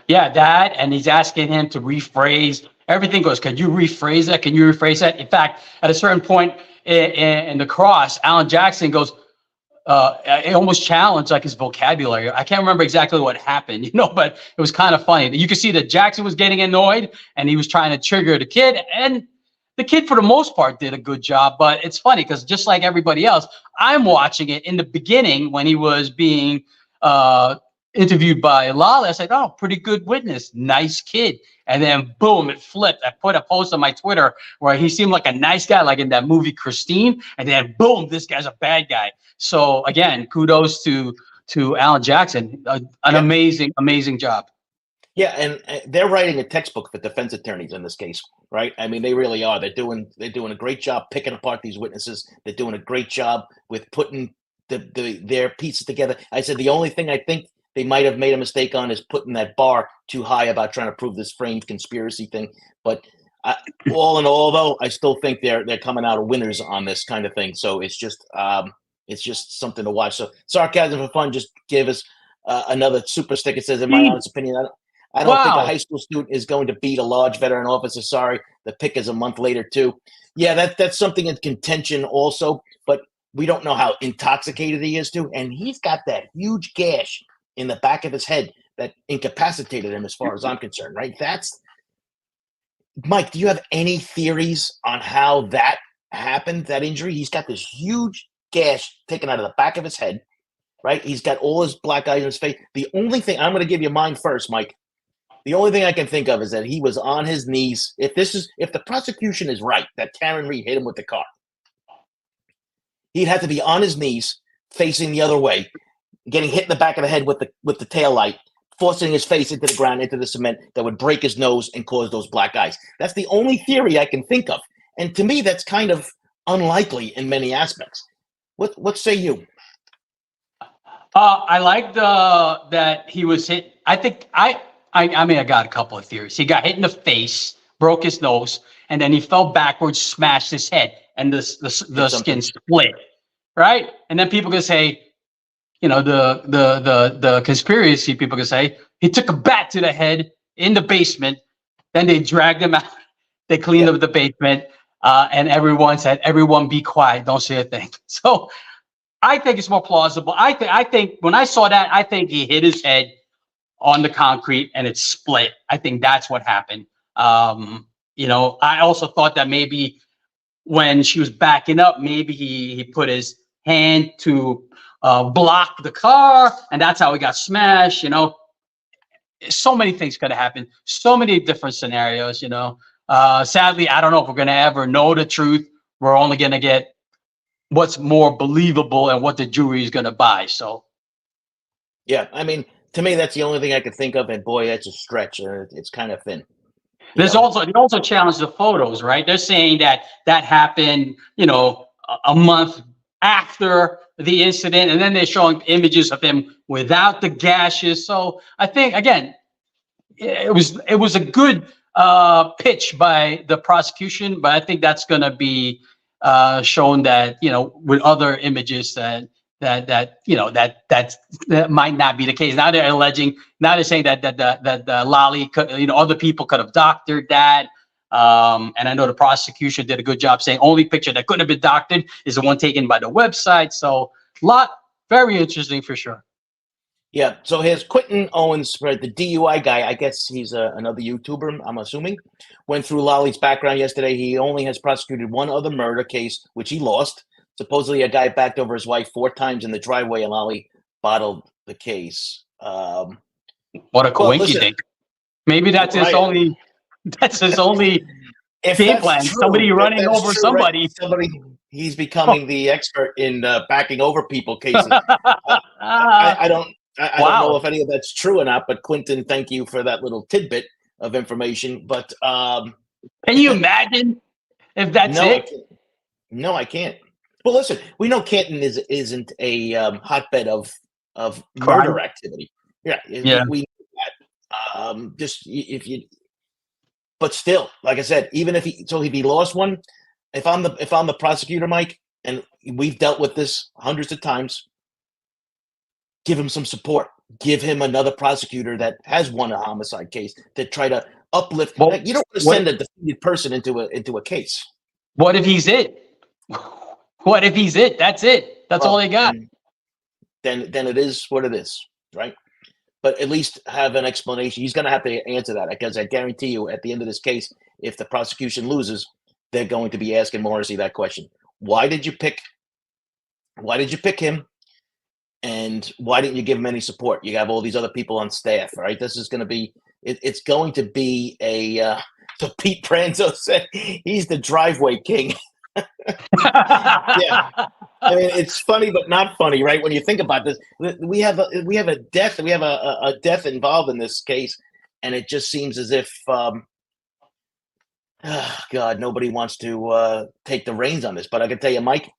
Yeah, that, and he's asking him to rephrase. Everything goes, can you rephrase that? Can you rephrase that? In fact, at a certain point in the cross, Alan Jackson goes, it almost challenged like his vocabulary. I can't remember exactly what happened, but it was kind of funny. You could see that Jackson was getting annoyed and he was trying to trigger the kid, and the kid for the most part did a good job. But it's funny because just like everybody else, I'm watching it in the beginning when he was being interviewed by Lolly. I said, oh, pretty good witness, nice kid. And then boom, it flipped. I put a post on my Twitter where he seemed like a nice guy, like in that movie Christine, and then boom, this guy's a bad guy. So again, kudos to Alan Jackson, an amazing job. Yeah, and they're writing a textbook for defense attorneys in this case, right? I mean, they really are. They're doing a great job picking apart these witnesses. They're doing a great job with putting their pieces together. I said the only thing I think they might have made a mistake on is putting that bar too high about trying to prove this framed conspiracy thing. But all in all, though, I still think they're coming out winners on this kind of thing. So it's just something to watch. So sarcasm for fun. Just give us another super stick. It says, in my honest opinion, I don't think a high school student is going to beat a large veteran officer. Sorry, the pick is a month later too. Yeah, that's something in contention also. But we don't know how intoxicated he is too, and he's got that huge gash in the back of his head that incapacitated him as far as I'm concerned, right? Mike, do you have any theories on how that happened, that injury? He's got this huge gash taken out of the back of his head, right? He's got all his black eyes in his face. The only thing, I'm going to give you mine first, Mike. The only thing I can think of is that he was on his knees. If the prosecution is right, that Karen Reed hit him with the car, he'd have to be on his knees, facing the other way, getting hit in the back of the head with the tail light, forcing his face into the ground, into the cement that would break his nose and cause those black eyes. That's the only theory I can think of. And to me, that's kind of unlikely in many aspects. What say you? I like that he was hit. I think I got a couple of theories. He got hit in the face, broke his nose, and then he fell backwards, smashed his head, and the skin split. Right? And then people can say, the conspiracy people can say he took a bat to the head in the basement, then they dragged him out. They cleaned up the basement, and everyone said, "Everyone be quiet, don't say a thing." So I think it's more plausible. I think when I saw that, I think he hit his head on the concrete and it split. I think that's what happened. I also thought that maybe when she was backing up, maybe he put his hand to block the car, and that's how he got smashed. So many things could have happened. So many different scenarios. Sadly, I don't know if we're gonna ever know the truth. We're only gonna get what's more believable and what the jury is gonna buy. So, yeah, I mean, to me, that's the only thing I could think of, and boy, that's a stretch. It's kind of thin. they also challenged the photos, right? They're saying that happened, a month after the incident, and then they're showing images of him without the gashes. So I think again, it was a good pitch by the prosecution, but I think that's going to be shown that with other images that might not be the case. Now they're saying that the lolly could, other people could have doctored that. And I know the prosecution did a good job saying only picture that couldn't have been doctored is the one taken by the website. So very interesting for sure. Yeah. So here's Quentin Owens, right, the DUI guy. I guess he's another YouTuber, I'm assuming. Went through Lolly's background yesterday. He only has prosecuted one other murder case, which he lost. Supposedly, a guy backed over his wife 4 times in the driveway, and Lolly bottled the case. What a coinky-dink. Maybe that's his only. That's his only game plan. True, somebody running over true, somebody. Right? He's becoming the expert in backing over people cases. I don't know if any of that's true or not. But Quentin, thank you for that little tidbit of information. But can you imagine if that's it? No, I can't. Well, listen, we know Canton isn't a hotbed of murder activity. Yeah. We know that. Just if you, but still, like I said, even if he lost one, if I'm the prosecutor, Mike, and we've dealt with this hundreds of times, give him some support. Give him another prosecutor that has won a homicide case to try to uplift. You don't want to send a defeated person into a case. What if he's it? What if he's it? That's it. That's all they got. Then it is what it is, right? But at least have an explanation. He's going to have to answer that, because I guarantee you, at the end of this case, if the prosecution loses, they're going to be asking Morrissey that question: Why did you pick him? And why didn't you give him any support? You have all these other people on staff, right? This is going to be. It's going to be a. So Pete Pranzo said he's the driveway king. Yeah, I mean, it's funny but not funny, right? When you think about this, we have a death. We have a death involved in this case, and it just seems as if, God, nobody wants to take the reins on this. But I can tell you, Mike,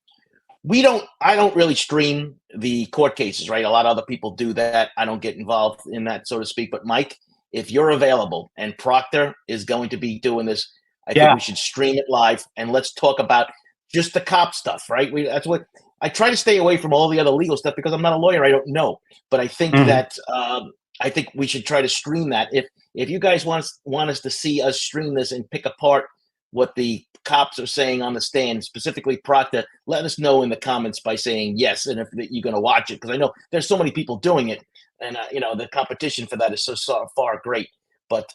I don't really stream the court cases, right? A lot of other people do that. I don't get involved in that, so to speak. But Mike, if you're available and Proctor is going to be doing this, I think we should stream it live, and let's talk about just the cop stuff, right? That's what I try to stay away from all the other legal stuff, because I'm not a lawyer. I don't know, but I think that I think we should try to stream that. If you guys want us to see us stream this and pick apart what the cops are saying on the stand, specifically Proctor, let us know in the comments by saying yes, and if you're going to watch it, because I know there's so many people doing it, and the competition for that is so far great. But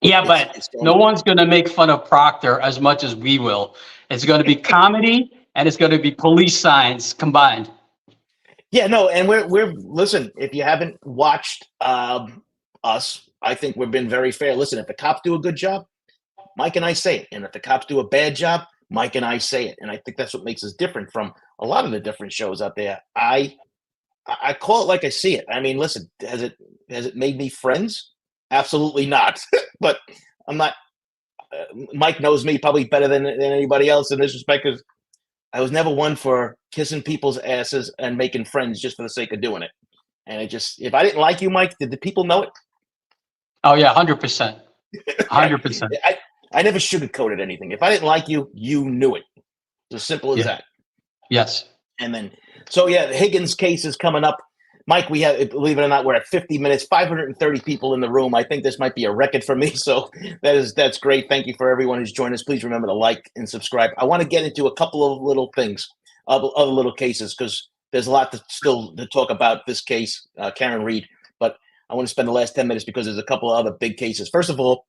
but no one's going to make fun of Proctor as much as we will. It's going to be comedy, and it's going to be police science combined. Yeah, no, and we're listen. If you haven't watched us, I think we've been very fair. Listen, if the cops do a good job, Mike and I say it, and if the cops do a bad job, Mike and I say it, and I think that's what makes us different from a lot of the different shows out there. I call it like I see it. I mean, listen, has it made me friends? Absolutely not. But I'm not. Mike knows me probably better than anybody else in this respect, because I was never one for kissing people's asses and making friends just for the sake of doing it. And if I didn't like you, Mike, did the people know it? Oh yeah, 100%. 100%. I never sugarcoated anything. If I didn't like you, you knew it. It's as simple as that. Yes. And then, so yeah, the Higgins case is coming up. Mike, we have, believe it or not, we're at 50 minutes, 530 people in the room. I think this might be a record for me. So that's great. Thank you for everyone who's joined us. Please remember to like and subscribe. I want to get into a couple of little things, other little cases, because there's a lot to talk about this case, Karen Reed. But I want to spend the last 10 minutes because there's a couple of other big cases. First of all,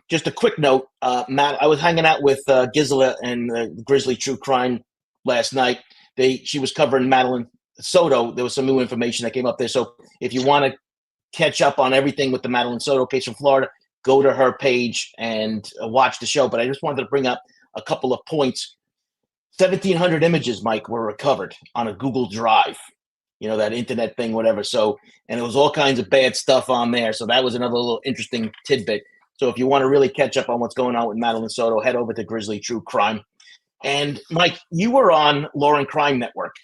just a quick note, Matt, I was hanging out with Gisela and Grizzly True Crime last night. She was covering Madeline Soto. There was some new information that came up there. So if you want to catch up on everything with the Madeline Soto case from Florida, go to her page and watch the show. But I just wanted to bring up a couple of points. 1,700 images, Mike, were recovered on a Google Drive, that internet thing, whatever. So, and it was all kinds of bad stuff on there. So that was another little interesting tidbit. So if you want to really catch up on what's going on with Madeline Soto, head over to Grizzly True Crime. And Mike, you were on Law and Crime Network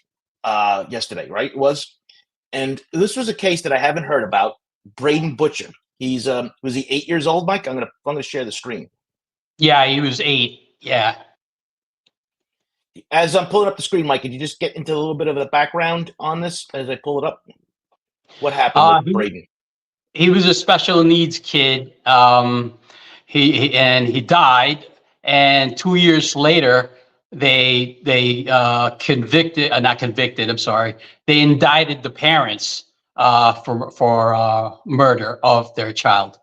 yesterday, right? It was, and this was a case that I haven't heard about. Brayden Butcher. He's was he 8 years old, Mike? I'm gonna share the screen. Yeah, he was 8. Yeah. As I'm pulling up the screen, Mike, could you just get into a little bit of the background on this as I pull it up? What happened with Brayden? He was a special needs kid. He died, and 2 years later, they not convicted. I'm sorry. They indicted the parents for murder of their child.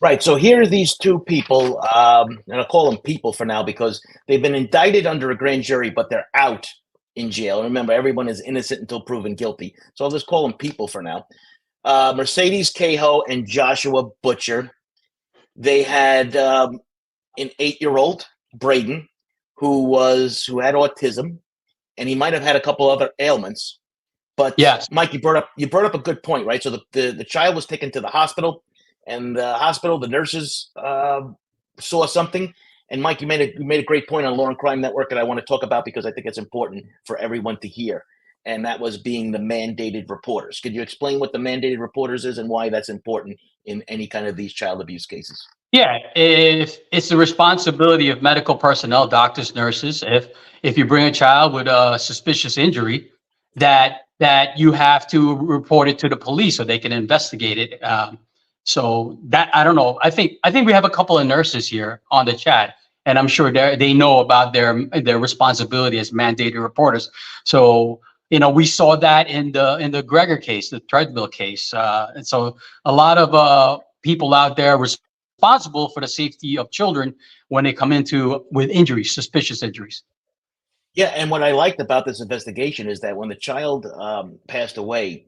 Right. So here are these two people, and I'll call them people for now because they've been indicted under a grand jury, but they're out in jail. Remember, everyone is innocent until proven guilty. So I'll just call them people for now. Mercedes Cahoe and Joshua Butcher. They had an 8-year-old, Brayden, who had autism, and he might have had a couple other ailments. But yes, Mike, you brought up a good point, right? So the child was taken to the hospital, and the nurses saw something. And Mike, you made a great point on Law and Crime Network that I want to talk about because I think it's important for everyone to hear. And that was being the mandated reporters. Could you explain what the mandated reporters is and why that's important in any kind of these child abuse cases? Yeah, if it's the responsibility of medical personnel, doctors, nurses, if you bring a child with a suspicious injury, that you have to report it to the police so they can investigate it. So that, I don't know. I think we have a couple of nurses here on the chat, and I'm sure they know about their responsibility as mandated reporters. So we saw that in the Gregor case, the treadmill case, and so a lot of people out there responsible for the safety of children when they come with injuries, suspicious injuries. Yeah, and what I liked about this investigation is that when the child passed away,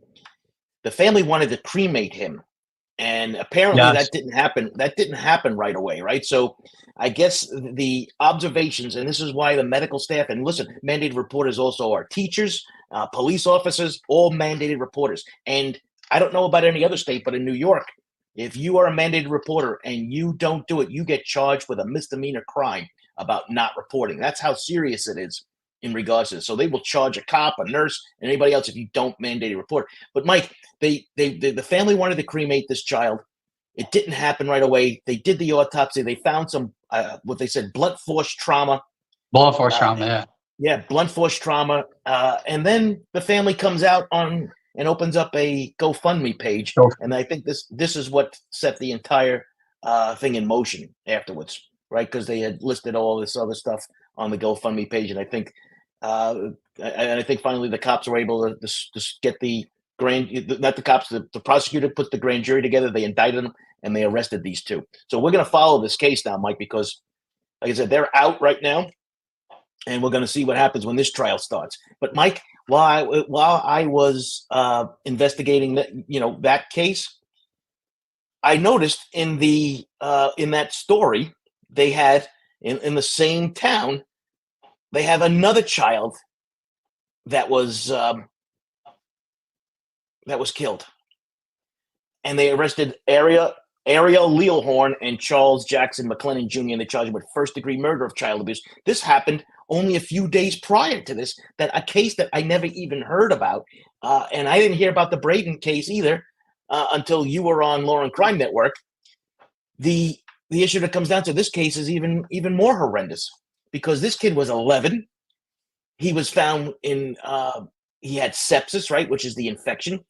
the family wanted to cremate him, and apparently Yes. that didn't happen. That didn't happen right away, right? So I guess the observations, and this is why the medical staff, and listen, mandated reporters also are teachers, police officers, all mandated reporters. And I don't know about any other state, but in New York, if you are a mandated reporter and you don't do it, you get charged with a misdemeanor crime about not reporting. That's how serious it is in regards to this. So they will charge a cop, a nurse, and anybody else if you don't mandate a report. But Mike, the family wanted to cremate this child. It didn't happen right away. They did the autopsy. They found some what they said blunt force trauma. Blunt force trauma, yeah. Yeah, blunt force trauma. And then the family comes out and opens up a GoFundMe page. Sure. And I think this is what set the entire thing in motion afterwards, right? Because they had listed all this other stuff on the GoFundMe page, and I think finally the cops were able to get the the prosecutor put the grand jury together. They indicted them and they arrested these two. So we're going to follow this case now, Mike, because like I said, they're out right now, and we're going to see what happens when this trial starts. But Mike, while I was investigating that case, I noticed in that story they had in the same town, they have another child that was killed, and they arrested Ariel Lealhorn and Charles Jackson McLennan Jr. and they charged him with first-degree murder of child abuse. This happened only a few days prior to this, a case that I never even heard about, and I didn't hear about the Brayden case either until you were on Law and Crime Network. The issue that comes down to this case is even more horrendous because this kid was 11. He was found in he had sepsis, right, which is the infection,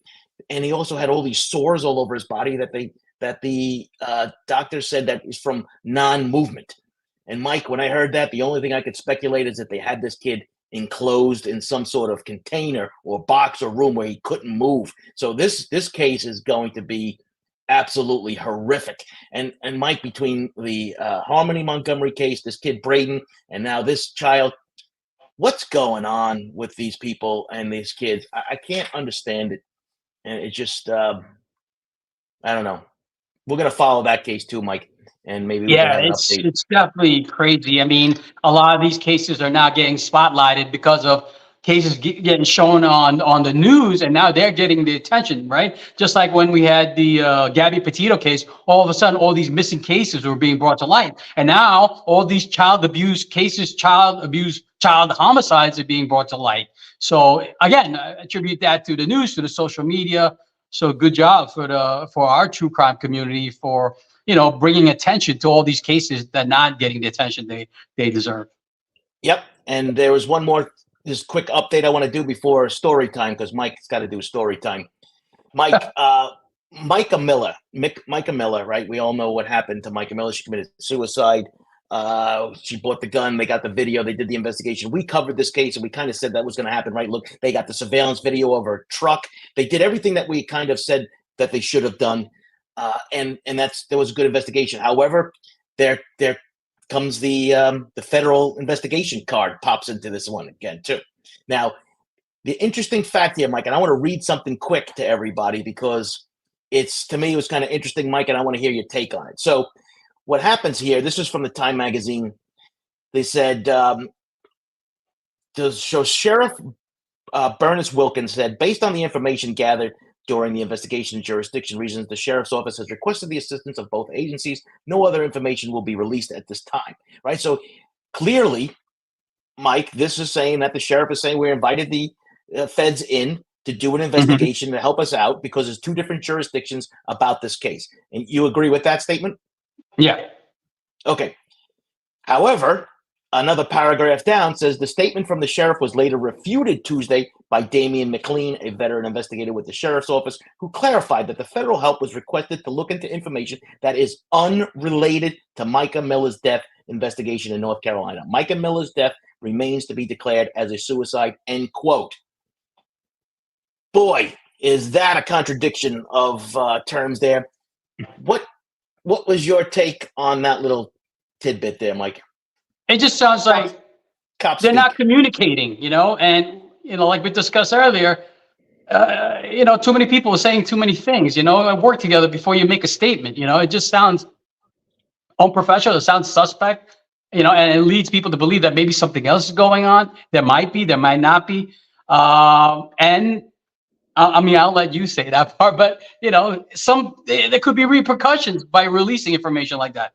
and he also had all these sores all over his body that the doctor said that is from non-movement. And Mike, when I heard that, the only thing I could speculate is that they had this kid enclosed in some sort of container or box or room where he couldn't move. So this case is going to be absolutely horrific. And Mike, between the Harmony Montgomery case, this kid Brayden, and now this child, what's going on with these people and these kids? I can't understand it. And it just, I don't know. We're going to follow that case too, Mike. And maybe we can Yeah, have an it's update. it's definitely crazy. I mean, a lot of these cases are now getting spotlighted because of cases getting shown on the news, and now they're getting the attention, right? Just like when we had the Gabby Petito case, all of a sudden, all these missing cases were being brought to light, and now all these child abuse cases, child abuse, child homicides are being brought to light. So again, I attribute that to the news, to the social media. So good job for our true crime community for bringing attention to all these cases that not getting the attention they deserve. Yep. And there was one more just quick update I want to do before story time, because Mike's got to do story time. Mike, Mica Miller, Mica Miller, right? We all know what happened to Mica Miller. She committed suicide. She bought the gun. They got the video. They did the investigation. We covered this case and we kind of said that was going to happen, right? Look, they got the surveillance video of her truck. They did everything that we kind of said that they should have done. And there was a good investigation. However, there comes the federal investigation card pops into this one again too. Now, the interesting fact here, Mike, and I want to read something quick to everybody because to me it was kind of interesting, Mike, and I want to hear your take on it. So, what happens here? This is from the Time magazine. They said, Sheriff Bernice Wilkins said, based on the information gathered during the investigation and jurisdiction reasons, the sheriff's office has requested the assistance of both agencies. No other information will be released at this time, right? So clearly, Mike, this is saying that the sheriff is saying we invited the feds in to do an investigation to help us out because there's two different jurisdictions about this case. And you agree with that statement? Yeah. Okay. However, another paragraph down says the statement from the sheriff was later refuted Tuesday by Damian McLean, a veteran investigator with the sheriff's office, who clarified that the federal help was requested to look into information that is unrelated to Mica Miller's death investigation in North Carolina. Mica Miller's death remains to be declared as a suicide, end quote. Boy, is that a contradiction of terms there. What was your take on that little tidbit there, Mike? It just sounds like they're not communicating, and, like we discussed earlier, too many people are saying too many things, work together before you make a statement, it just sounds unprofessional. It sounds suspect, and it leads people to believe that maybe something else is going on. There might be, there might not be. And I mean, I'll let you say that part, but there could be repercussions by releasing information like that.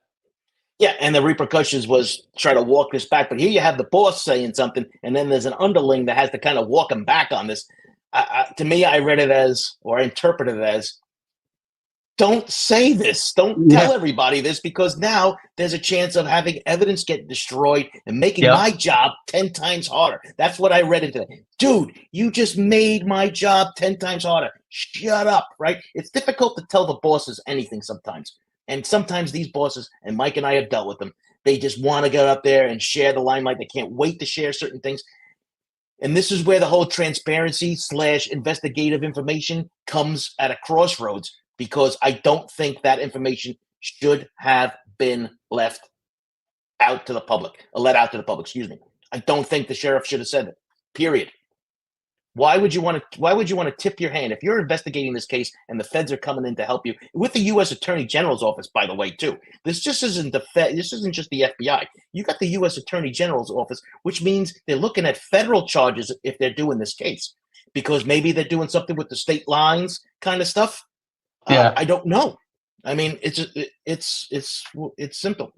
Yeah, and the repercussions was try to walk this back. But here you have the boss saying something, and then there's an underling that has to kind of walk him back on this. To me, I read it as, or I interpreted it as, don't say this. Don't tell everybody this, because now there's a chance of having evidence get destroyed and making my job 10 times harder. That's what I read into it. Dude, you just made my job 10 times harder. Shut up, right? It's difficult to tell the bosses anything sometimes. And sometimes these bosses, and Mike and I have dealt with them, they just want to get up there and share the limelight. They can't wait to share certain things. And this is where the whole transparency / investigative information comes at a crossroads, because I don't think that information should have been let out to the public, excuse me. I don't think the sheriff should have said it, period. Why would you want to tip your hand if you're investigating this case and the feds are coming in to help you with the U.S. Attorney General's office, by the way, too? This just isn't this isn't just the FBI. You got the U.S. Attorney General's office, which means they're looking at federal charges if they're doing this case, because maybe they're doing something with the state lines kind of stuff. Yeah, I don't know. I mean, it's simple.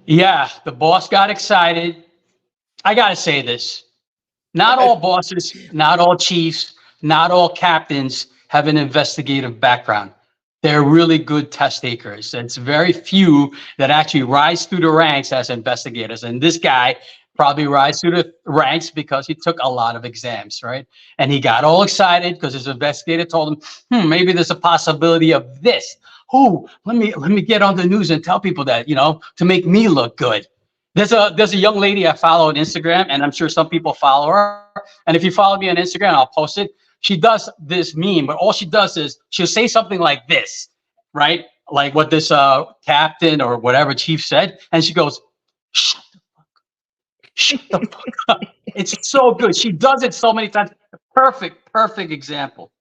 Yeah, the boss got excited. I gotta say this. Not all bosses, not all chiefs, not all captains have an investigative background. They're really good test takers. It's very few that actually rise through the ranks as investigators. And this guy probably rise through the ranks because he took a lot of exams, right? And he got all excited because his investigator told him, maybe there's a possibility of this. Let me get on the news and tell people that, to make me look good. There's a young lady I follow on Instagram, and I'm sure some people follow her. And if you follow me on Instagram, I'll post it. She does this meme, but all she does is she'll say something like this, right? Like what this captain or whatever chief said, and she goes, "Shut the fuck up." It's so good. She does it so many times. Perfect example.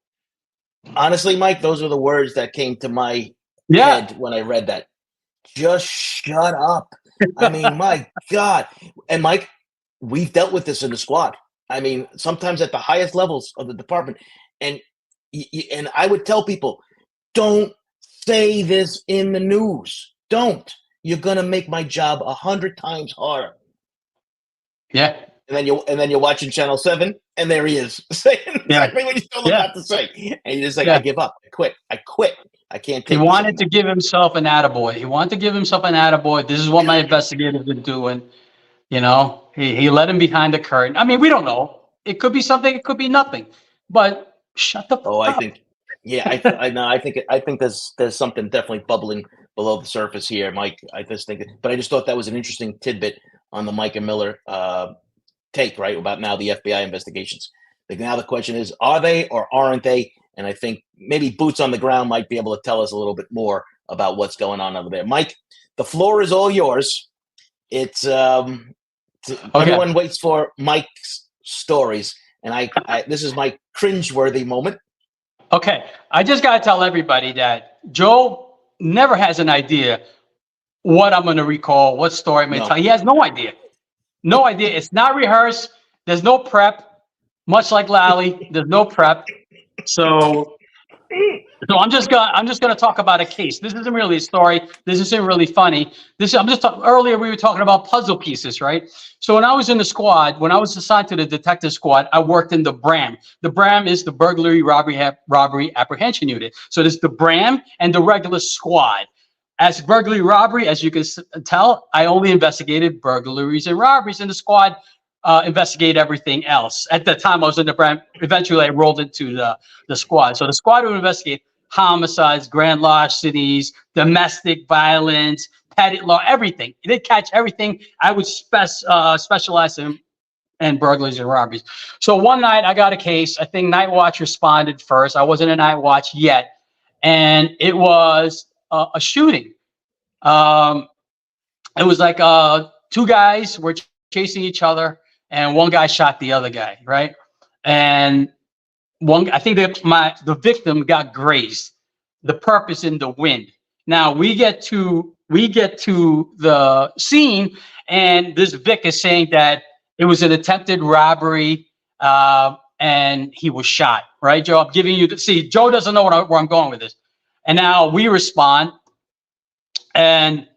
Honestly, Mike, those are the words that came to my head when I read that. Just shut up. I mean, my God. And Mike, we've dealt with this in the squad. I mean, sometimes at the highest levels of the department. And I would tell people, don't say this in the news. Don't. You're going to make my job 100 times harder. Yeah. And then you're watching Channel 7, and there he is saying exactly what he's told about to say. And you're just like, I give up. I quit. I can't take He wanted to give himself an attaboy. This is what my investigative been doing. He let him behind the curtain. I mean, we don't know. It could be something. It could be nothing. But shut the fuck up. I think, I know. I think there's something definitely bubbling below the surface here, Mike. I just thought that was an interesting tidbit on the Mica Miller take, right, about now the FBI investigations. Now the question is, are they or aren't they? And I think maybe boots on the ground might be able to tell us a little bit more about what's going on over there. Mike, the floor is all yours. It's everyone waits for Mike's stories, and I this is my cringeworthy moment. Okay, I just got to tell everybody that Joe never has an idea what I'm going to recall, what story I'm going to tell. He has no idea. No idea. It's not rehearsed. There's no prep. Much like Lally, there's no prep. So I'm just gonna talk about a case. This isn't really a story. This isn't really funny. Earlier we were talking about puzzle pieces, right? So when I was in the squad, when I was assigned to the detective squad, I worked in the BRAM. The BRAM is the burglary, robbery apprehension unit. So there's the BRAM and the regular squad. As burglary robbery, as you can tell, I only investigated burglaries and robberies, and the squad investigate everything else. At the time, I was in the BRAM. Eventually, I rolled into the squad. So the squad would investigate homicides, grand larcenies, domestic violence, petty law, everything. They'd catch everything. I would specialize in burglaries and robberies. So one night, I got a case. I think Night Watch responded first. I wasn't in Night Watch yet. And it was a shooting. It was like two guys were chasing each other, and one guy shot the other guy, right? And I think the victim got grazed. The purpose in the wind. Now we get to the scene, and this Vic is saying that it was an attempted robbery, and he was shot. Right, Joe? I'm giving you Joe doesn't know where I'm going with this. And now we respond, and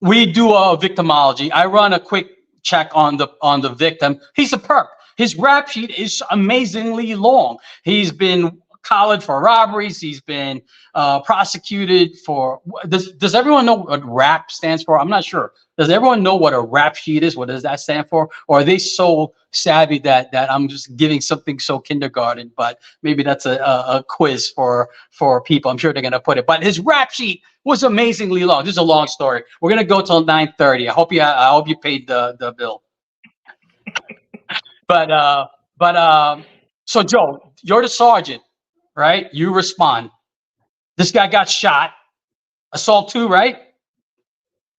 we do a victimology. I run a quick check on the victim. He's a perp. His rap sheet is amazingly long. He's been collared for robberies. He's been prosecuted for. Does everyone know what rap stands for? I'm not sure. Does everyone know what a rap sheet is? What does that stand for? Or are they so savvy that I'm just giving something so kindergarten? But maybe that's a quiz for people. I'm sure they're gonna put it. But his rap sheet was amazingly long. This is a long story. We're gonna go till 9:30. I hope you paid the bill. But so Joe, you're the sergeant, right? You respond. This guy got shot. Assault 2, right?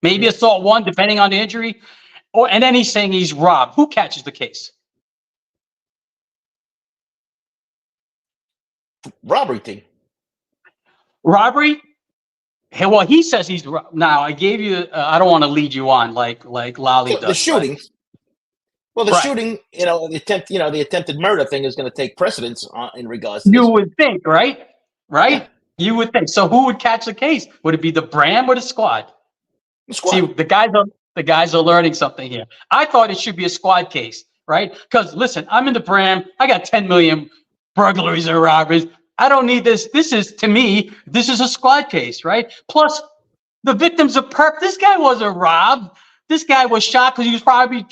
Maybe assault 1, depending on the injury. And then he's saying he's robbed. Who catches the case? Robbery team. Robbery? Hey, well, he says he's now. I gave you. I don't want to lead you on like Lally does. The shooting. Well, the shooting, the attempted murder thing is going to take precedence in regards to You would think, right? Right? Yeah. You would think. So who would catch the case? Would it be the BRAM or the squad? The squad. See, the guys are learning something here. I thought it should be a squad case, right? Because listen, I'm in the BRAM. I got 10 million burglaries and robberies. I don't need this. To me, this is a squad case, right? Plus, the victim's a perp. This guy wasn't robbed. This guy was shot because he was probably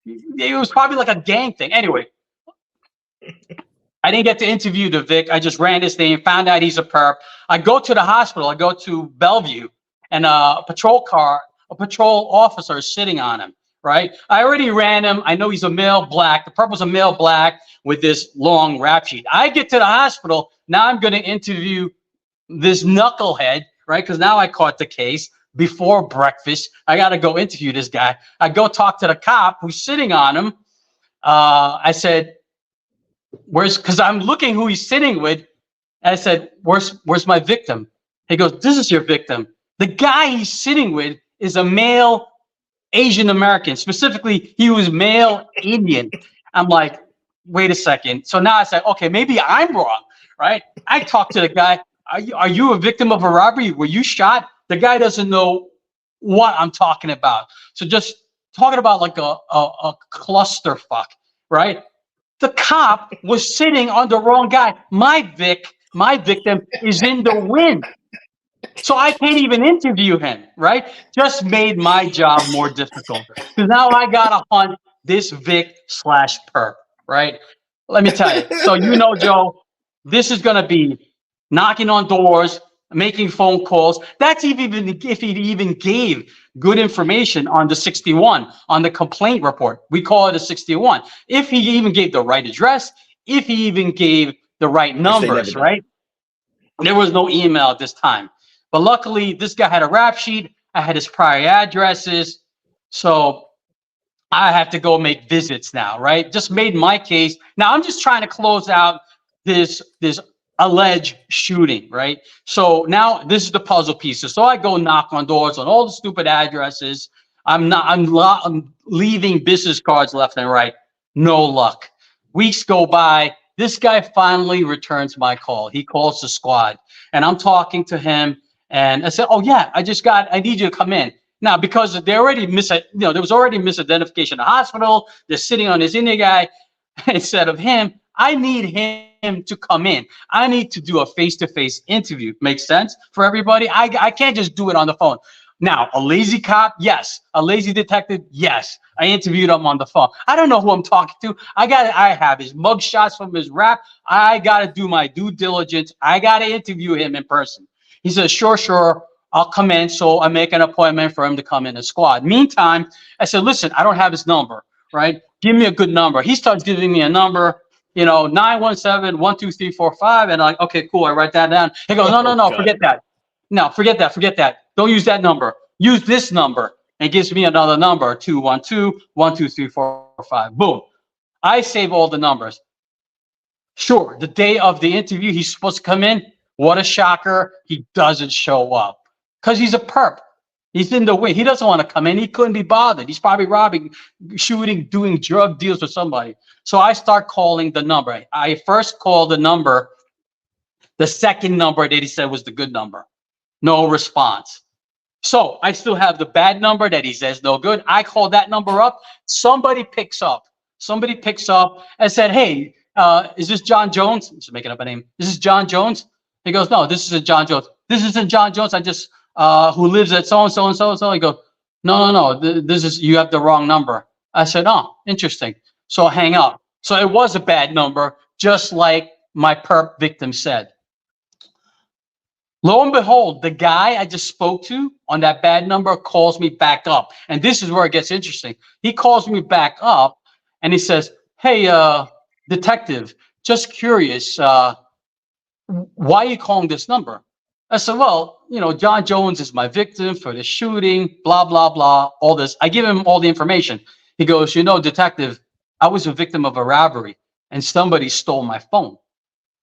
it was probably like a gang thing. Anyway, I didn't get to interview the Vic. I just ran his name, found out he's a perp. I go to the hospital. I go to Bellevue, and a patrol officer is sitting on him, right? I already ran him. I know he's a male black. The perp was a male black with this long rap sheet. I get to the hospital. Now I'm going to interview this knucklehead, right? Because now I caught the case before breakfast. I got to go interview this guy. I go talk to the cop who's sitting on him. I said, because I'm looking who he's sitting with. And I said, where's my victim? He goes, this is your victim. The guy he's sitting with is a male Asian American. Specifically, he was male Indian. I'm like, wait a second. So now I said, okay, maybe I'm wrong, right? I talked to the guy. Are you a victim of a robbery? Were you shot? The guy doesn't know what I'm talking about. So just talking about like a clusterfuck, right? The cop was sitting on the wrong guy. My victim is in the wind. So I can't even interview him, right? Just made my job more difficult. Because now I got to hunt this Vic/perp, right? Let me tell you. So, Joe, this is going to be knocking on doors, making phone calls. That's even if he even gave good information on the 61, on the complaint report. We call it a 61. If he even gave the right address, if he even gave the right numbers, right? There was no email at this time. But luckily, this guy had a rap sheet. I had his prior addresses. So I have to go make visits now, right? Just made my case. Now I'm just trying to close out this alleged shooting, right? So now this is the puzzle pieces. So I go knock on doors on all the stupid addresses. I'm leaving business cards left and right. No luck. Weeks go by. This guy finally returns my call. He calls the squad, and I'm talking to him, and I said, "Oh yeah, I need you to come in." Now, because they already there was already misidentification in the hospital. They're sitting on this Indian guy instead of him. I need him to come in. I need to do a face-to-face interview. Makes sense for everybody? I can't just do it on the phone. Now, a lazy cop, yes. A lazy detective, yes. I interviewed him on the phone. I don't know who I'm talking to. I have his mug shots from his rap. I got to do my due diligence. I got to interview him in person. He says, sure, I'll come in. So I make an appointment for him to come in the squad. Meantime, I said, listen, I don't have his number, right? Give me a good number. He starts giving me a number, 917-12345. And I'm like, okay, cool. I write that down. He goes, no, forget that. No, forget that. Don't use that number. Use this number. And gives me another number, 212-12345. Boom. I save all the numbers. Sure, the day of the interview, he's supposed to come in. What a shocker. He doesn't show up because he's a perp. He's in the wind. He doesn't want to come in. He couldn't be bothered. He's probably robbing, shooting, doing drug deals with somebody. So I start calling the number. I first called the number, the second number that he said was the good number. No response. So I still have the bad number that he says no good. I call that number up. Somebody picks up and said, hey, is this John Jones? I'm just making up a name. Is this John Jones? He goes, no, this isn't John Jones. This isn't John Jones. I just, who lives at so-and-so and so-and-so. He goes, no. You have the wrong number. I said, oh, interesting. So I hang up. So it was a bad number, just like my perp victim said. Lo and behold, the guy I just spoke to on that bad number calls me back up. And this is where it gets interesting. He calls me back up and he says, hey, detective, just curious, why are you calling this number? I said, well, John Jones is my victim for the shooting, blah, blah, blah, all this. I give him all the information. He goes, detective, I was a victim of a robbery and somebody stole my phone,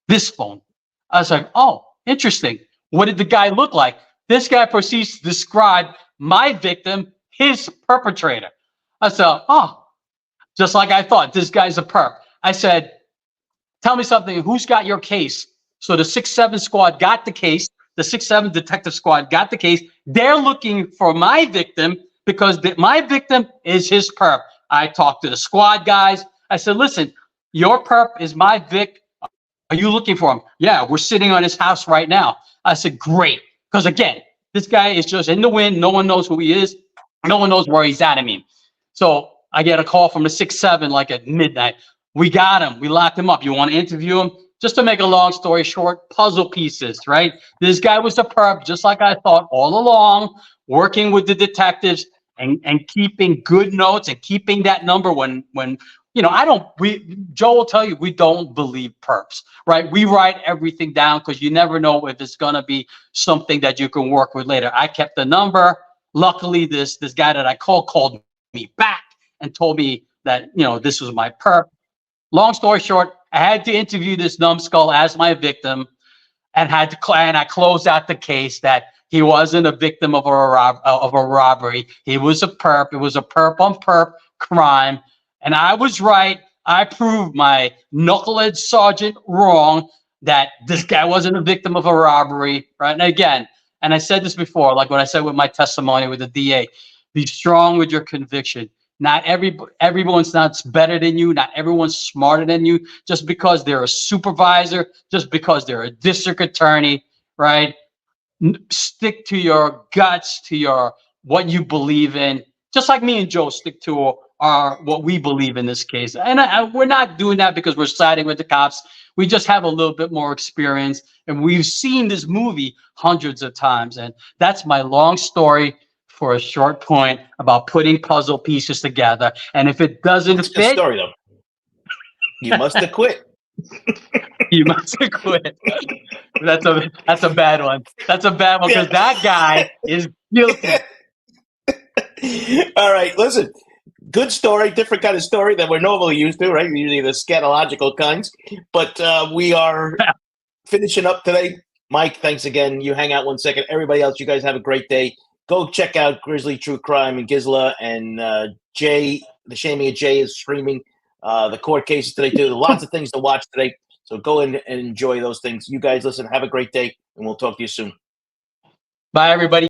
this phone. I was like, oh, interesting. What did the guy look like? This guy proceeds to describe my victim, his perpetrator. I said, oh, just like I thought, this guy's a perp. I said, tell me something, who's got your case? So the 6-7 squad got the case. The 6-7 detective squad got the case. They're looking for my victim because my victim is his perp. I talked to the squad guys. I said, listen, your perp is my vic. Are you looking for him? Yeah, we're sitting on his house right now. I said, great. Because again, this guy is just in the wind. No one knows who he is. No one knows where he's at. I mean, so I get a call from the 6-7 like at midnight. We got him. We locked him up. You want to interview him? Just to make a long story short, puzzle pieces, right? This guy was a perp, just like I thought all along, working with the detectives and keeping good notes and keeping that number when Joe will tell you we don't believe perps, right? We write everything down because you never know if it's gonna be something that you can work with later. I kept the number. Luckily, this guy that I called me back and told me that this was my perp. Long story short, I had to interview this numbskull as my victim, and I closed out the case that he wasn't a victim of a robbery. He was a perp. It was a perp on perp crime, and I was right. I proved my knucklehead sergeant wrong, that this guy wasn't a victim of a robbery, right? And again, and I said this before, like what I said with my testimony with the DA, be strong with your conviction. Not everyone's not better than you. Not everyone's smarter than you. Just because they're a supervisor, just because they're a district attorney, right? Stick to your guts, to what you believe in. Just like me and Joe stick to what we believe in this case. And we're not doing that because we're siding with the cops. We just have a little bit more experience, and we've seen this movie hundreds of times. And that's my long story for a short point about putting puzzle pieces together. And if it doesn't That's a fit, good story though. You must have quit. you must have quit. That's a bad one. That's a bad one because that guy is guilty. All right, listen. Good story, different kind of story than we're normally used to, right? Usually the scatological kinds. But we are finishing up today. Mike, thanks again. You hang out 1 second. Everybody else, you guys have a great day. Go check out Grizzly True Crime in Gizla, and Jay, The Shaming of Jay is streaming. The court cases today too. Lots of things to watch today. So go in and enjoy those things. You guys listen, have a great day, and we'll talk to you soon. Bye, everybody.